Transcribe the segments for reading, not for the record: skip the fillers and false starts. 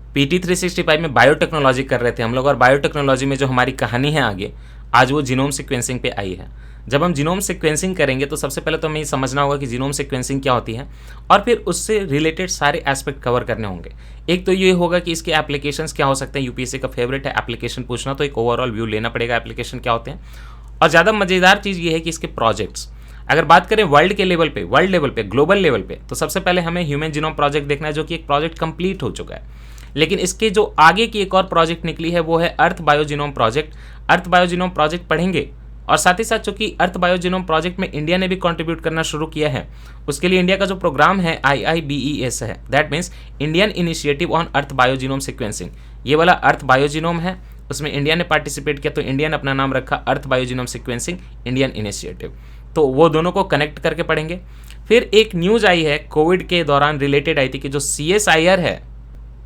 PT 365 में biotechnology कर रहे थे हम लोग, और बायोटेक्नोलॉजी में जो हमारी कहानी है आगे, आज वो जीनोम सीक्वेंसिंग पे आई है। जब हम जीनोम सीक्वेंसिंग करेंगे तो सबसे पहले तो हमें ये समझना होगा कि जीनोम सीक्वेंसिंग क्या होती है, और फिर उससे रिलेटेड सारे एस्पेक्ट कवर करने होंगे। एक तो ये होगा कि इसके एप्लीकेशंस क्या हो सकते हैं, यूपीएससी का फेवरेट है एप्लीकेशन पूछना, तो एक ओवरऑल व्यू लेना पड़ेगा एप्लीकेशन क्या होते हैं। और ज़्यादा मज़ेदार चीज़ ये है कि इसके प्रोजेक्ट्स, अगर बात करें वर्ल्ड के लेवल पे, वर्ल्ड लेवल पे, ग्लोबल लेवल पे, तो सबसे पहले हमें ह्यूमन जीनोम प्रोजेक्ट देखना है, जो कि एक प्रोजेक्ट कंप्लीट हो चुका है। लेकिन इसके जो आगे की एक और प्रोजेक्ट निकली है वो है अर्थ बायोजीनोम प्रोजेक्ट। अर्थ बायोजीनोम प्रोजेक्ट पढ़ेंगे, और साथ ही साथ चूंकि अर्थ बायोजीनोम प्रोजेक्ट में इंडिया ने भी कंट्रीब्यूट करना शुरू किया है, उसके लिए इंडिया का जो प्रोग्राम है IIBES है, that means Indian initiative on earth biogenome sequencing. ये वाला अर्थ बायोजीनोम है, उसमें इंडिया ने पार्टिसिपेट किया, तो इंडिया ने अपना नाम रखा अर्थ बायोजीनोम सिक्वेंसिंग इंडियन इनिशिएटिव। तो वो दोनों को कनेक्ट करके पढ़ेंगे। फिर एक न्यूज़ आई है कोविड के दौरान रिलेटेड आई थी कि जो CSIR है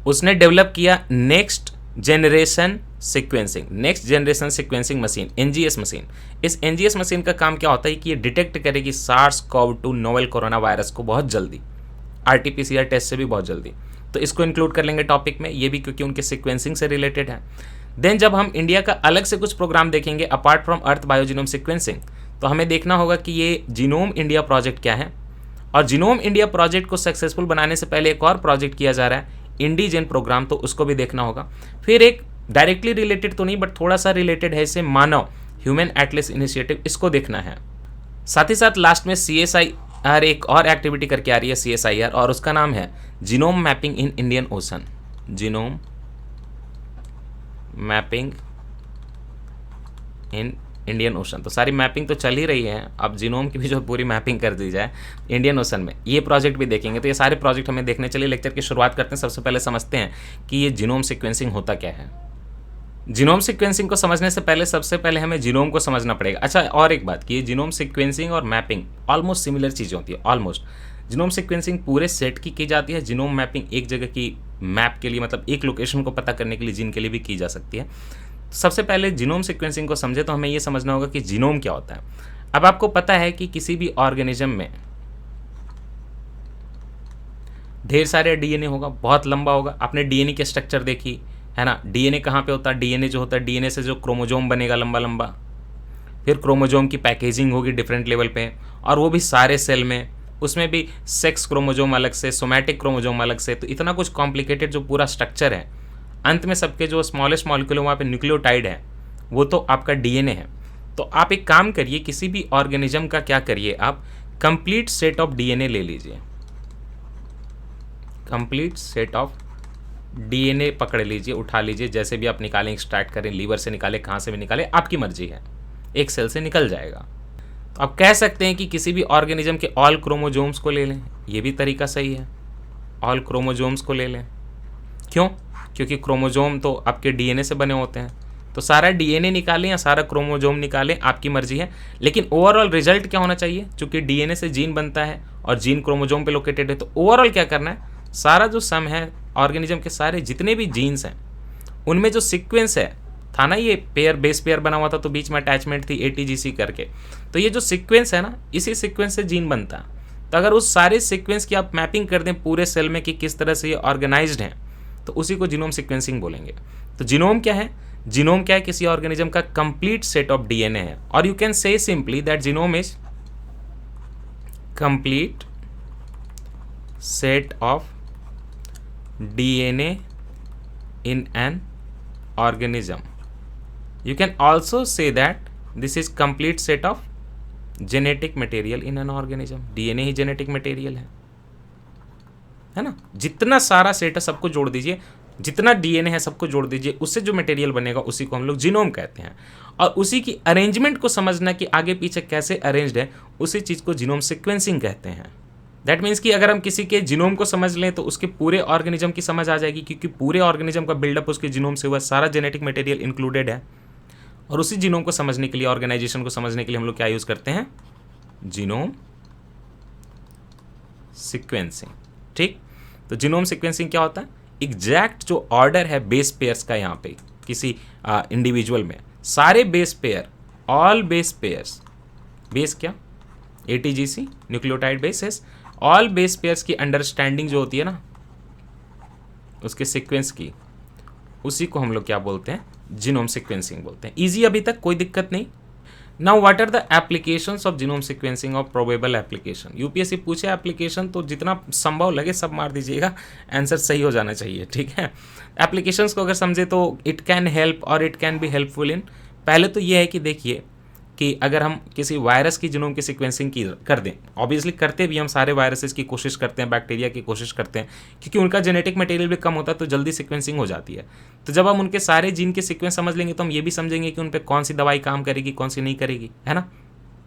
उसने डेवलप किया next generation sequencing machine, NGS machine. इस NGS मशीन का काम क्या होता है कि ये डिटेक्ट करेगी SARS-CoV-2 नोवेल कोरोना वायरस को बहुत जल्दी, RT-PCR टेस्ट से भी बहुत जल्दी। तो इसको इंक्लूड कर लेंगे टॉपिक में, ये भी क्योंकि उनके सिक्वेंसिंग से रिलेटेड है। देन जब हम इंडिया का अलग से कुछ प्रोग्राम देखेंगे apart from earth biogenome sequencing, तो हमें देखना होगा कि ये जीनोम इंडिया प्रोजेक्ट क्या है। और जीनोम इंडिया प्रोजेक्ट को सक्सेसफुल बनाने से पहले एक और प्रोजेक्ट किया जा रहा है, इंडीजेन प्रोग्राम, तो उसको भी देखना होगा। फिर एक डायरेक्टली रिलेटेड तो नहीं बट थोड़ा सा रिलेटेड है, इसे मानव ह्यूमन एटलस इनिशिएटिव, इसको देखना है। साथ ही साथ लास्ट में CSIR एक और एक्टिविटी करके आ रही है CSIR, और उसका नाम है genome mapping in Indian ocean. Genome mapping in Indian ocean, तो सारी मैपिंग तो चल ही रही है, अब जीनोम की भी जो पूरी मैपिंग कर दी जाए इंडियन ओशन में, ये प्रोजेक्ट भी देखेंगे। तो ये सारे प्रोजेक्ट हमें देखने, चलिए लेक्चर की शुरुआत करते हैं। सबसे पहले समझते हैं कि ये जीनोम सीक्वेंसिंग होता क्या है। जीनोम सीक्वेंसिंग को समझने से पहले सबसे पहले हमें जीनोम को समझना पड़ेगा। अच्छा, और एक बात कि ये जीनोम सीक्वेंसिंग और मैपिंग ऑलमोस्ट सिमिलर चीज़ें होती है, ऑलमोस्ट। जीनोम सीक्वेंसिंग पूरे सेट की जाती है, जीनोम मैपिंग एक जगह की मैप के लिए, मतलब एक लोकेशन को पता करने के लिए जीन के लिए भी की जा सकती है। सबसे पहले जीनोम सीक्वेंसिंग को समझे तो हमें यह समझना होगा कि जीनोम क्या होता है। अब आपको पता है कि किसी भी ऑर्गेनिज्म में ढेर सारे DNA होगा, बहुत लंबा होगा। आपने DNA के स्ट्रक्चर देखी है ना, DNA कहाँ पे होता है, DNA जो होता है, DNA से जो क्रोमोजोम बनेगा लंबा लंबा, फिर क्रोमोजोम की पैकेजिंग होगी डिफरेंट लेवल पे, और वो भी सारे सेल में, उसमें भी सेक्स क्रोमोजोम अलग से, सोमैटिक क्रोमोजोम अलग से, तो इतना कुछ कॉम्प्लिकेटेड जो पूरा स्ट्रक्चर है। अंत में सबके जो स्मॉलेस्ट मॉलिक्यूल वहाँ पे न्यूक्लियोटाइड है, वो तो आपका DNA है। तो आप एक काम करिए, किसी भी ऑर्गेनिज्म का क्या करिए, आप कंप्लीट सेट ऑफ DNA ले लीजिए, कंप्लीट सेट ऑफ DNA पकड़ लीजिए, उठा लीजिए, जैसे भी आप निकालें, एक्सट्रैक्ट करें, लीवर से निकालें, कहाँ से भी निकालें, आपकी मर्जी है, एक सेल से निकल जाएगा। तो आप कह सकते हैं कि किसी भी ऑर्गेनिज्म के ऑल क्रोमोजोम्स को ले लें, ये भी तरीका सही है, ऑल क्रोमोजोम्स को ले लें। क्यों? क्योंकि क्रोमोजोम तो आपके DNA से बने होते हैं, तो सारा DNA निकालें या सारा क्रोमोजोम निकालें, आपकी मर्जी है। लेकिन ओवरऑल रिजल्ट क्या होना चाहिए, क्योंकि DNA से जीन बनता है और जीन क्रोमोजोम पे लोकेटेड है, तो ओवरऑल क्या करना है, सारा जो सम है ऑर्गेनिज्म के सारे जितने भी जीन्स हैं उनमें जो सीक्वेंस है था ना, ये पेयर बेस पेयर बना हुआ था, तो बीच में अटैचमेंट थी ATGC करके, तो ये जो सीक्वेंस है ना, इसी सीक्वेंस से जीन बनता है। तो अगर उस सारे सीक्वेंस की आप मैपिंग कर दें पूरे सेल में कि किस तरह से ये ऑर्गेनाइज्ड हैं, तो उसी को जीनोम सीक्वेंसिंग बोलेंगे। तो जीनोम क्या है, जीनोम क्या है, किसी ऑर्गेनिज्म का कंप्लीट सेट ऑफ DNA है, और you can say simply that genome is complete set of DNA in an organism. You can also say that this is complete set of genetic material in an organism. DNA he genetic material है ना। जितना सारा set है सबको जोड़ दीजिए, जितना DNA है सबको जोड़ दीजिए, उससे जो मटेरियल बनेगा उसी को हम लोग जीनोम कहते हैं। और उसी की अरेंजमेंट को समझना कि आगे पीछे कैसे अरेंज्ड है, उसी चीज़ को जीनोम सीक्वेंसिंग कहते हैं। दैट मीन्स कि अगर हम किसी के जीनोम को समझ लें तो उसके पूरे ऑर्गेनिज्म की समझ आ जाएगी, क्योंकि पूरे ऑर्गेनिज्म का बिल्डअप उसके जीनोम से हुआ, सारा जेनेटिक मटेरियल इंक्लूडेड है। और उसी जीनोम को समझने के लिए, ऑर्गेनाइजेशन को समझने के लिए हम लोग क्या यूज़ करते हैं, जीनोम सीक्वेंसिंग। ठीक, तो जीनोम सीक्वेंसिंग क्या होता है, एग्जैक्ट जो ऑर्डर है बेस पेयर्स का, यहाँ पे किसी इंडिविजुअल में सारे base pair, all base pairs, base क्या, ATGC nucleotide bases, all base pairs की अंडरस्टैंडिंग जो होती है ना, उसके सीक्वेंस की, उसी को हम लोग क्या बोलते हैं, जीनोम सीक्वेंसिंग बोलते हैं। ईजी अभी तक, कोई दिक्कत नहीं। Now what are the applications of genome sequencing और प्रोबेबल एप्लीकेशन। यूपीएससी पूछे एप्लीकेशन तो जितना संभव लगे सब मार दीजिएगा, आंसर सही हो जाना चाहिए, ठीक है। एप्लीकेशंस को अगर समझे तो इट कैन हेल्प और it can be helpful in, पहले तो ये है कि देखिए कि अगर हम किसी वायरस की जीनोम की सीक्वेंसिंग की कर दें, ऑब्वियसली करते भी हम सारे वायरसेस की कोशिश करते हैं, बैक्टीरिया की कोशिश करते हैं, क्योंकि उनका जेनेटिक मटेरियल भी कम होता है तो जल्दी सीक्वेंसिंग हो जाती है। तो जब हम उनके सारे जीन के सीक्वेंस समझ लेंगे तो हम ये भी समझेंगे कि उन पर कौन सी दवाई काम करेगी, कौन सी नहीं करेगी, है ना।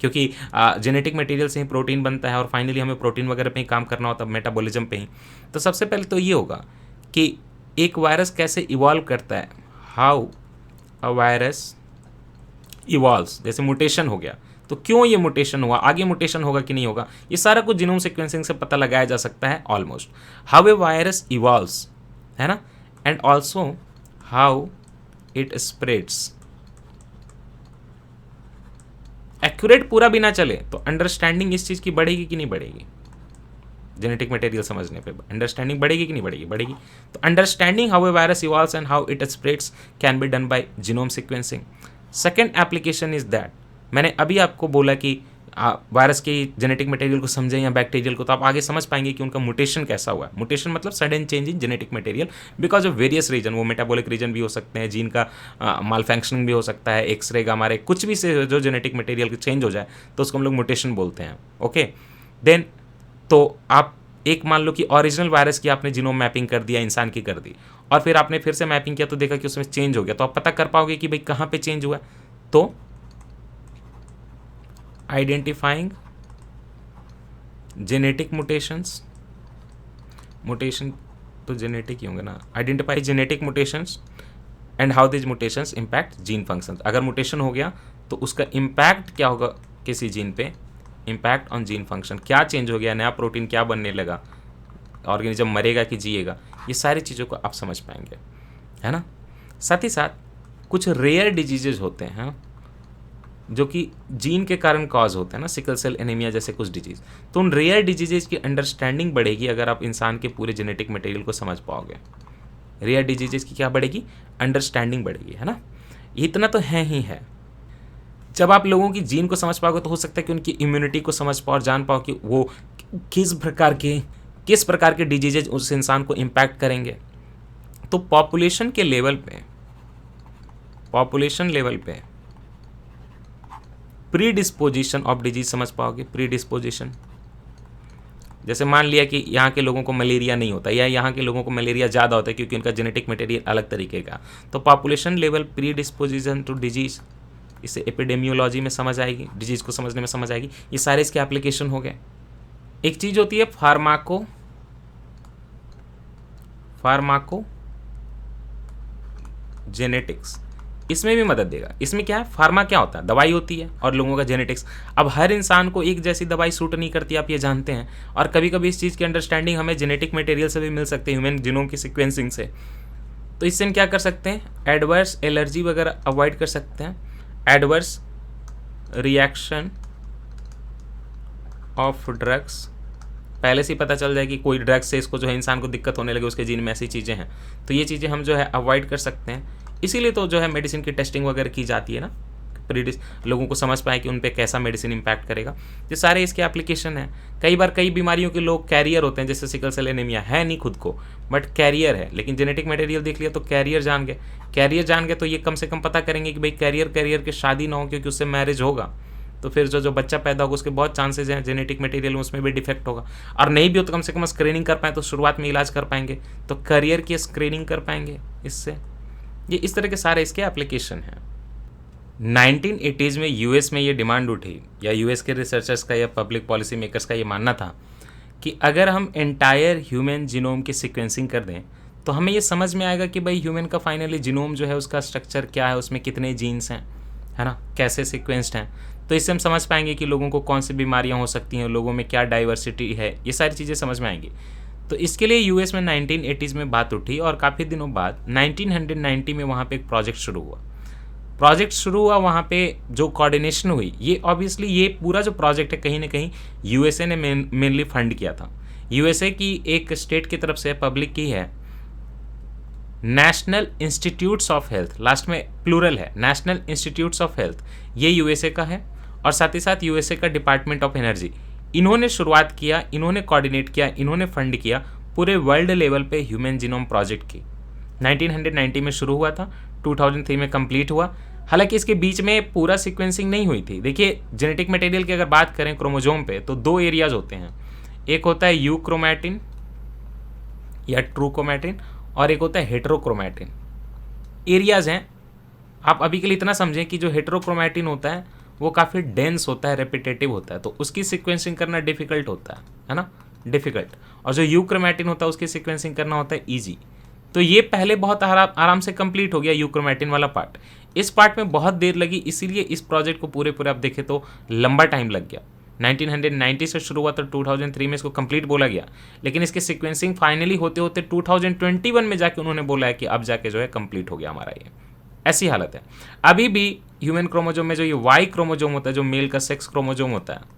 क्योंकि जेनेटिक मटेरियल से ही प्रोटीन बनता है और फाइनली हमें प्रोटीन वगैरह पे ही काम करना होता है, मेटाबॉलिज्म पे ही। तो सबसे पहले तो ये होगा कि एक वायरस कैसे इवॉल्व करता है, हाउ अ वायरस इवॉल्व्स। जैसे म्यूटेशन हो गया तो क्यों ये म्यूटेशन हुआ, आगे म्यूटेशन होगा कि नहीं होगा, ये सारा कुछ जीनोम सीक्वेंसिंग से पता लगाया जा सकता है almost. How a virus evolves, है ना, and also how it spreads. Accurate पूरा भी ना चले तो अंडरस्टैंडिंग इस चीज़ की बढ़ेगी कि नहीं बढ़ेगी, जेनेटिक मटेरियल समझने पे अंडरस्टैंडिंग बढ़ेगी कि नहीं बढ़ेगी, बढ़ेगी। तो understanding how a virus evolves and how it spreads can be done by genome sequencing. Second application is that, मैंने अभी आपको बोला कि वायरस के जेनेटिक मटेरियल को समझें या बैक्टीरियल को, तो आप आगे समझ पाएंगे कि उनका म्यूटेशन कैसा हुआ। म्यूटेशन मतलब sudden change in genetic material because of various reason, वो मेटाबॉलिक रीजन भी हो सकते हैं, जीन का माल फंक्शनिंग भी हो सकता है, एक्सरे का हमारे कुछ भी से जो जेनेटिक मटेरियल चेंज हो जाए तो उसको हम लोग म्यूटेशन बोलते हैं। ओके, देन तो आप एक मान लो कि ओरिजिनल वायरस की आपने जीनोम मैपिंग कर दिया, इंसान की कर दी, और फिर आपने फिर से मैपिंग किया तो देखा कि उसमें चेंज हो गया, तो आप पता कर पाओगे कि भाई कहाँ पे चेंज हुआ। तो आइडेंटिफाइंग जेनेटिक म्यूटेशंस, म्यूटेशन तो जेनेटिक ही होंगे ना, identify genetic mutations and how this mutations impact gene function. अगर म्यूटेशन हो गया तो उसका इम्पैक्ट क्या होगा किसी जीन पे, इम्पैक्ट ऑन जीन फंक्शन, क्या चेंज हो गया, नया प्रोटीन क्या बनने लगा, ऑर्गेनिज्म मरेगा कि जिएगा, ये सारी चीज़ों को आप समझ पाएंगे, है ना। साथ ही साथ कुछ रेयर डिजीजेज होते हैं जो कि जीन के कारण कॉज होते हैं ना, सिकल सेल एनीमिया जैसे कुछ डिजीज, तो उन रेयर डिजीजेज की अंडरस्टैंडिंग बढ़ेगी अगर आप इंसान के पूरे जेनेटिक मटेरियल को समझ पाओगे। रेयर डिजीजेज की क्या बढ़ेगी, अंडरस्टैंडिंग बढ़ेगी, है ना। इतना तो है ही है। जब आप लोगों की जीन को समझ पाओगे तो हो सकता है कि उनकी इम्यूनिटी को समझ पाओ और जान पाओ कि वो किस प्रकार के डिजीजेज उस इंसान को इम्पैक्ट करेंगे। तो पॉपुलेशन लेवल पे प्री डिस्पोजिशन ऑफ डिजीज समझ पाओगे। प्री डिस्पोजिशन, जैसे मान लिया कि यहाँ के लोगों को मलेरिया नहीं होता या यहाँ के लोगों को मलेरिया ज़्यादा होता है क्योंकि उनका जेनेटिक मटेरियल अलग तरीके का, तो population level predisposition to disease, इसे एपिडेमियोलॉजी में समझ आएगी, डिजीज को समझने में समझ आएगी। ये सारे इसके एप्लीकेशन हो गए। एक चीज़ होती है फार्माको जेनेटिक्स, इसमें भी मदद देगा। इसमें क्या है, फार्मा क्या होता है, दवाई होती है, और लोगों का जेनेटिक्स। अब हर इंसान को एक जैसी दवाई सूट नहीं करती, आप ये जानते हैं, और कभी कभी इस चीज़ की अंडरस्टैंडिंग हमें जेनेटिक मटेरियल से भी मिल सकती है, ह्यूमन जीनोम की सीक्वेंसिंग से। तो इससे हम क्या कर सकते हैं, एडवर्स एलर्जी वगैरह अवॉइड कर सकते हैं, एडवर्स रिएक्शन ऑफ ड्रग्स, पहले से ही पता चल जाए कि कोई ड्रग्स से इसको जो है इंसान को दिक्कत होने लगे, उसके जीन में ऐसी चीज़ें हैं, तो ये चीज़ें हम जो है अवॉइड कर सकते हैं। इसीलिए तो जो है मेडिसिन की टेस्टिंग वगैरह की जाती है ना, लोगों को समझ पाए कि उन पे कैसा मेडिसिन इंपैक्ट करेगा। ये सारे इसके एप्लीकेशन हैं। कई बार कई बीमारियों के लोग कैरियर होते हैं, जैसे सिकल सेल एनीमिया है नहीं खुद को बट कैरियर है, लेकिन जेनेटिक मटेरियल देख लिया तो कैरियर जान गए तो ये कम से कम पता करेंगे कि भाई कैरियर के शादी ना हो, क्योंकि उससे मैरिज होगा तो फिर जो बच्चा पैदा होगा उसके बहुत चांसेस हैं जेनेटिक मटेरियल में उसमें भी डिफेक्ट होगा, और नहीं भी हो तो कम से कम स्क्रीनिंग कर पाएँ तो शुरुआत में इलाज कर पाएंगे, तो करियर की स्क्रीनिंग कर पाएंगे इससे। ये इस तरह के सारे इसके एप्लीकेशन हैं। 1980s में यूएस में ये डिमांड उठी, या यूएस के रिसर्चर्स का या पब्लिक पॉलिसी मेकर्स का ये मानना था कि अगर हम एंटायर ह्यूमन जीनोम की सीक्वेंसिंग कर दें तो हमें ये समझ में आएगा कि भाई ह्यूमन का फाइनली जीनोम जो है उसका स्ट्रक्चर क्या है, उसमें कितने जीन्स हैं, है ना, कैसे सीक्वेंस्ड हैं। तो इससे हम समझ पाएंगे कि लोगों को कौन सी बीमारियां हो सकती हैं, लोगों में क्या डाइवर्सिटी है, ये सारी चीज़ें समझ में आएंगी। तो इसके लिए यूएस में 1980s में बात उठी, और काफ़ी दिनों बाद 1990 में वहाँ पे एक प्रोजेक्ट शुरू हुआ। वहाँ पे जो कोऑर्डिनेशन हुई, ये ऑब्वियसली ये पूरा जो प्रोजेक्ट है कहीं ना कहीं यूएसए ने मेनली फंड किया था। यूएसए की एक स्टेट की तरफ से, पब्लिक की है, national institutes of health, last में प्लूरल है, नेशनल इंस्टीट्यूट्स ऑफ हेल्थ, ये यूएसए का है। और साथ ही साथ यूएसए का डिपार्टमेंट ऑफ एनर्जी, इन्होंने शुरुआत किया, इन्होंने कोऑर्डिनेट किया, इन्होंने फंड किया पूरे वर्ल्ड लेवल पे ह्यूमन जीनोम प्रोजेक्ट की। 1990 में शुरू हुआ था, 2003 में कंप्लीट हुआ। हालांकि इसके बीच में पूरा सीक्वेंसिंग नहीं हुई थी। देखिए जेनेटिक मटेरियल की अगर बात करें क्रोमोजोम पे, तो दो एरियाज होते हैं, एक होता है यू क्रोमैटिन या ट्रू क्रोमैटिन, और एक होता है हेटेरोक्रोमैटिन। एरियाज हैं। आप अभी के लिए इतना समझें कि जो हेटेरोक्रोमैटिन होता है वो काफ़ी डेंस होता है, रेपिटेटिव होता है, तो उसकी सीक्वेंसिंग करना डिफिकल्ट होता है ना, डिफिकल्ट। और जो यू क्रोमैटिन होता है उसकी सीक्वेंसिंग करना होता है ईजी। तो ये पहले बहुत आराम से कंप्लीट हो गया यू क्रोमैटिन वाला पार्ट। इस पार्ट में बहुत देर लगी, इसीलिए इस प्रोजेक्ट को पूरे आप देखें तो लंबा टाइम लग गया। 1990 से शुरू हुआ तो 2003 में इसको कंप्लीट बोला गया, लेकिन इसकी सीक्वेंसिंग फाइनली होते होते 2021 में जाके उन्होंने बोला है कि अब जाके जो है कंप्लीट हो गया हमारा ये। ऐसी हालत है। अभी भी ह्यूमन क्रोमोजोम में जो ये वाई क्रोमोजोम होता है, जो मेल का सेक्स क्रोमोजोम होता है,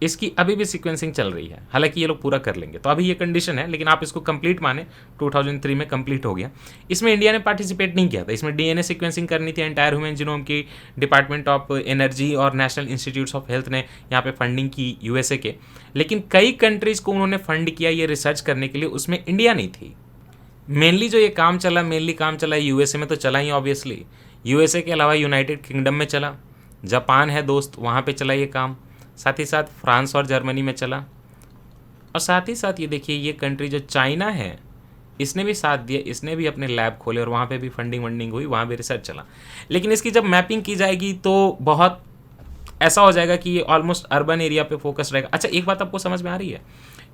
इसकी अभी भी सीक्वेंसिंग चल रही है। हालांकि ये लोग पूरा कर लेंगे, तो अभी ये कंडीशन है, लेकिन आप इसको कंप्लीट माने 2003 में कंप्लीट हो गया। इसमें इंडिया ने पार्टिसिपेट नहीं किया था। इसमें डीएनए सीक्वेंसिंग करनी थी एंटायर ह्यूमन जीनोम की। डिपार्टमेंट ऑफ एनर्जी और नेशनल इंस्टीट्यूट्स ऑफ हेल्थ ने यहाँ पे फंडिंग की यूएसए के, लेकिन कई कंट्रीज़ को उन्होंने फंड किया ये रिसर्च करने के लिए, उसमें इंडिया नहीं थी। मेनली जो ये काम चला यूएसए में तो चला ही ऑब्वियसली। यूएसए के अलावा यूनाइटेड किंगडम में चला, जापान है दोस्त, वहाँ पे चला ये काम, साथ ही साथ फ्रांस और जर्मनी में चला, और साथ ही साथ ये देखिए ये कंट्री जो चाइना है, इसने भी साथ दिया, इसने भी अपने लैब खोले और वहाँ पे भी फंडिंग हुई, वहाँ भी रिसर्च चला। लेकिन इसकी जब मैपिंग की जाएगी तो बहुत ऐसा हो जाएगा कि ये ऑलमोस्ट अर्बन एरिया पे फोकस रहेगा। अच्छा एक बात आपको समझ में आ रही है,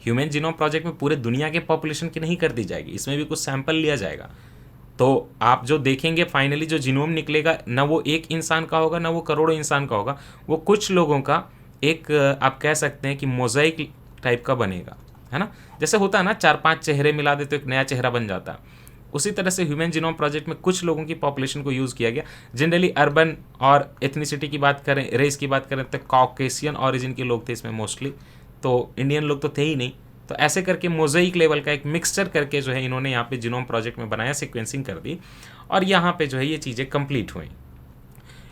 ह्यूमन जीनोम प्रोजेक्ट में पूरे दुनिया के पॉपुलेशन की नहीं कर दी जाएगी, इसमें भी कुछ सैंपल लिया जाएगा। तो आप जो देखेंगे फाइनली जो जीनोम निकलेगा, ना वो एक इंसान का होगा, ना वो करोड़ों इंसान का होगा, वो कुछ लोगों का एक आप कह सकते हैं कि मोज़ाइक टाइप का बनेगा, है ना। जैसे होता है ना 4-5 चेहरे मिला दे तो एक नया चेहरा बन जाता है, उसी तरह से ह्यूमन जीनोम प्रोजेक्ट में कुछ लोगों की पॉपुलेशन को यूज़ किया गया। जनरली अर्बन और एथनिसिटी की बात करें, रेस की बात करें तो कॉकेशियन ऑरिजिन के लोग थे इसमें मोस्टली, तो इंडियन लोग तो थे ही नहीं। तो ऐसे करके मोज़ाइक लेवल का एक मिक्सचर करके जो है इन्होंने यहाँ पे जीनोम प्रोजेक्ट में बनाया, सीक्वेंसिंग कर दी, और यहाँ पे जो है ये चीज़ें कंप्लीट हुई।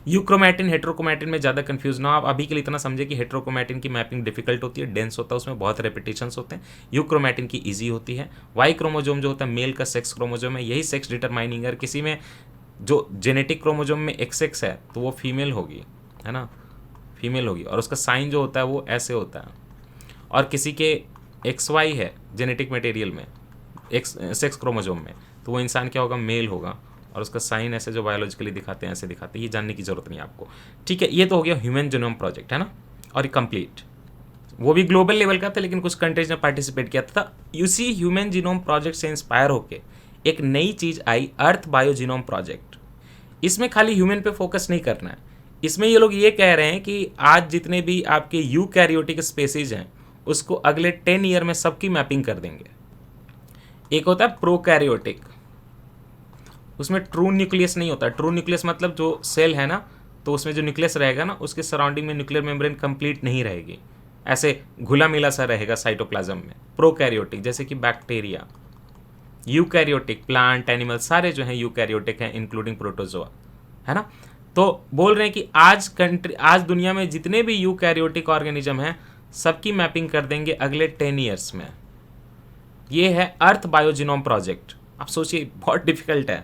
यूक्रोमैटिन हेटेरोक्रोमैटिन में ज़्यादा कंफ्यूज ना हो आप, अभी के लिए इतना समझे कि हेटेरोक्रोमैटिन की मैपिंग डिफिकल्ट होती है, डेंस होता है, उसमें बहुत रेपिटेशंस होते हैं। यूक्रोमैटिन की इजी होती है। वाई क्रोमोजोम जो होता है मेल का सेक्स क्रोमोजोम है, यही सेक्स डिटरमाइनिंग है। किसी में जो जेनेटिक क्रोमोजोम में XX है तो वो फीमेल होगी, है ना, फीमेल होगी, और उसका साइन जो होता है वो ऐसे होता है। और किसी के XY है जेनेटिक मटेरियल में, सेक्स क्रोमोजोम में, तो वो इंसान क्या होगा, मेल होगा, और उसका साइन ऐसे जो बायोलॉजिकली दिखाते हैं ऐसे दिखाते हैं। ये जानने की जरूरत नहीं है आपको, ठीक है। ये तो हो गया ह्यूमन जीनोम प्रोजेक्ट, है ना, और कंप्लीट। वो भी ग्लोबल लेवल का था, लेकिन कुछ कंट्रीज ने पार्टिसिपेट किया था। यूसी ह्यूमन जीनोम प्रोजेक्ट से इंस्पायर होके एक नई चीज़ आई, अर्थ बायो जीनोम प्रोजेक्ट। इसमें खाली ह्यूमन पे फोकस नहीं करना है। इसमें ये लोग ये कह रहे हैं कि आज जितने भी आपके यूकैरियोटिक स्पेसीज हैं उसको अगले 10 ईयर में सबकी मैपिंग कर देंगे। एक होता है प्रोकैरियोटिक, उसमें ट्रू न्यूक्लियस नहीं होता। ट्रू न्यूक्लियस मतलब जो सेल है ना, तो उसमें जो न्यूक्लियस रहेगा ना, उसके सराउंडिंग में न्यूक्लियर मेम्ब्रेन कंप्लीट नहीं रहेगी, ऐसे घुला मिला सा रहेगा साइटोप्लाज्म में। प्रोकैरियोटिक जैसे कि बैक्टीरिया। यूकैरियोटिक प्लांट एनिमल सारे जो हैं यूकैरियोटिक हैं, इंक्लूडिंग प्रोटोजोआ, है ना। तो बोल रहे हैं कि आज दुनिया में जितने भी यूकैरियोटिक ऑर्गेनिज्म हैं सबकी मैपिंग कर देंगे अगले 10 ईयर्स में। ये है अर्थ बायोजीनोम प्रोजेक्ट। आप सोचिए बहुत डिफिकल्ट है।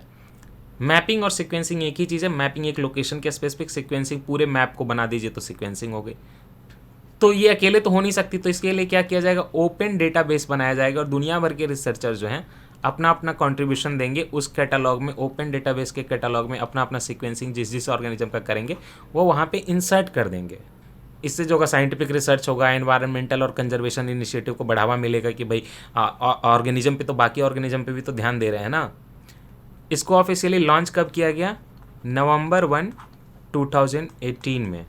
मैपिंग और सीक्वेंसिंग एक ही चीज़ है। मैपिंग एक लोकेशन के स्पेसिफिक, सीक्वेंसिंग पूरे मैप को बना दीजिए तो सीक्वेंसिंग हो गई। तो ये अकेले तो हो नहीं सकती, तो इसके लिए क्या किया जाएगा, ओपन डेटाबेस बनाया जाएगा और दुनिया भर के रिसर्चर जो हैं अपना अपना कंट्रीब्यूशन देंगे उस कैटालॉग में। ओपन डेटाबेस के कैटालॉग में अपना अपना सीक्वेंसिंग जिस जिस ऑर्गेनिज्म का करेंगे वो वहाँ पे इंसर्ट कर देंगे। इससे जो होगा साइंटिफिक रिसर्च होगा, एनवायरमेंटल और कंजर्वेशन इनिशिएटिव को बढ़ावा मिलेगा कि भाई ऑर्गेनिज्म पे तो बाकी ऑर्गेनिज्म पे भी तो ध्यान दे रहे हैं ना। इसको ऑफिशियली लॉन्च कब किया गया, नवंबर 1, 2018 में।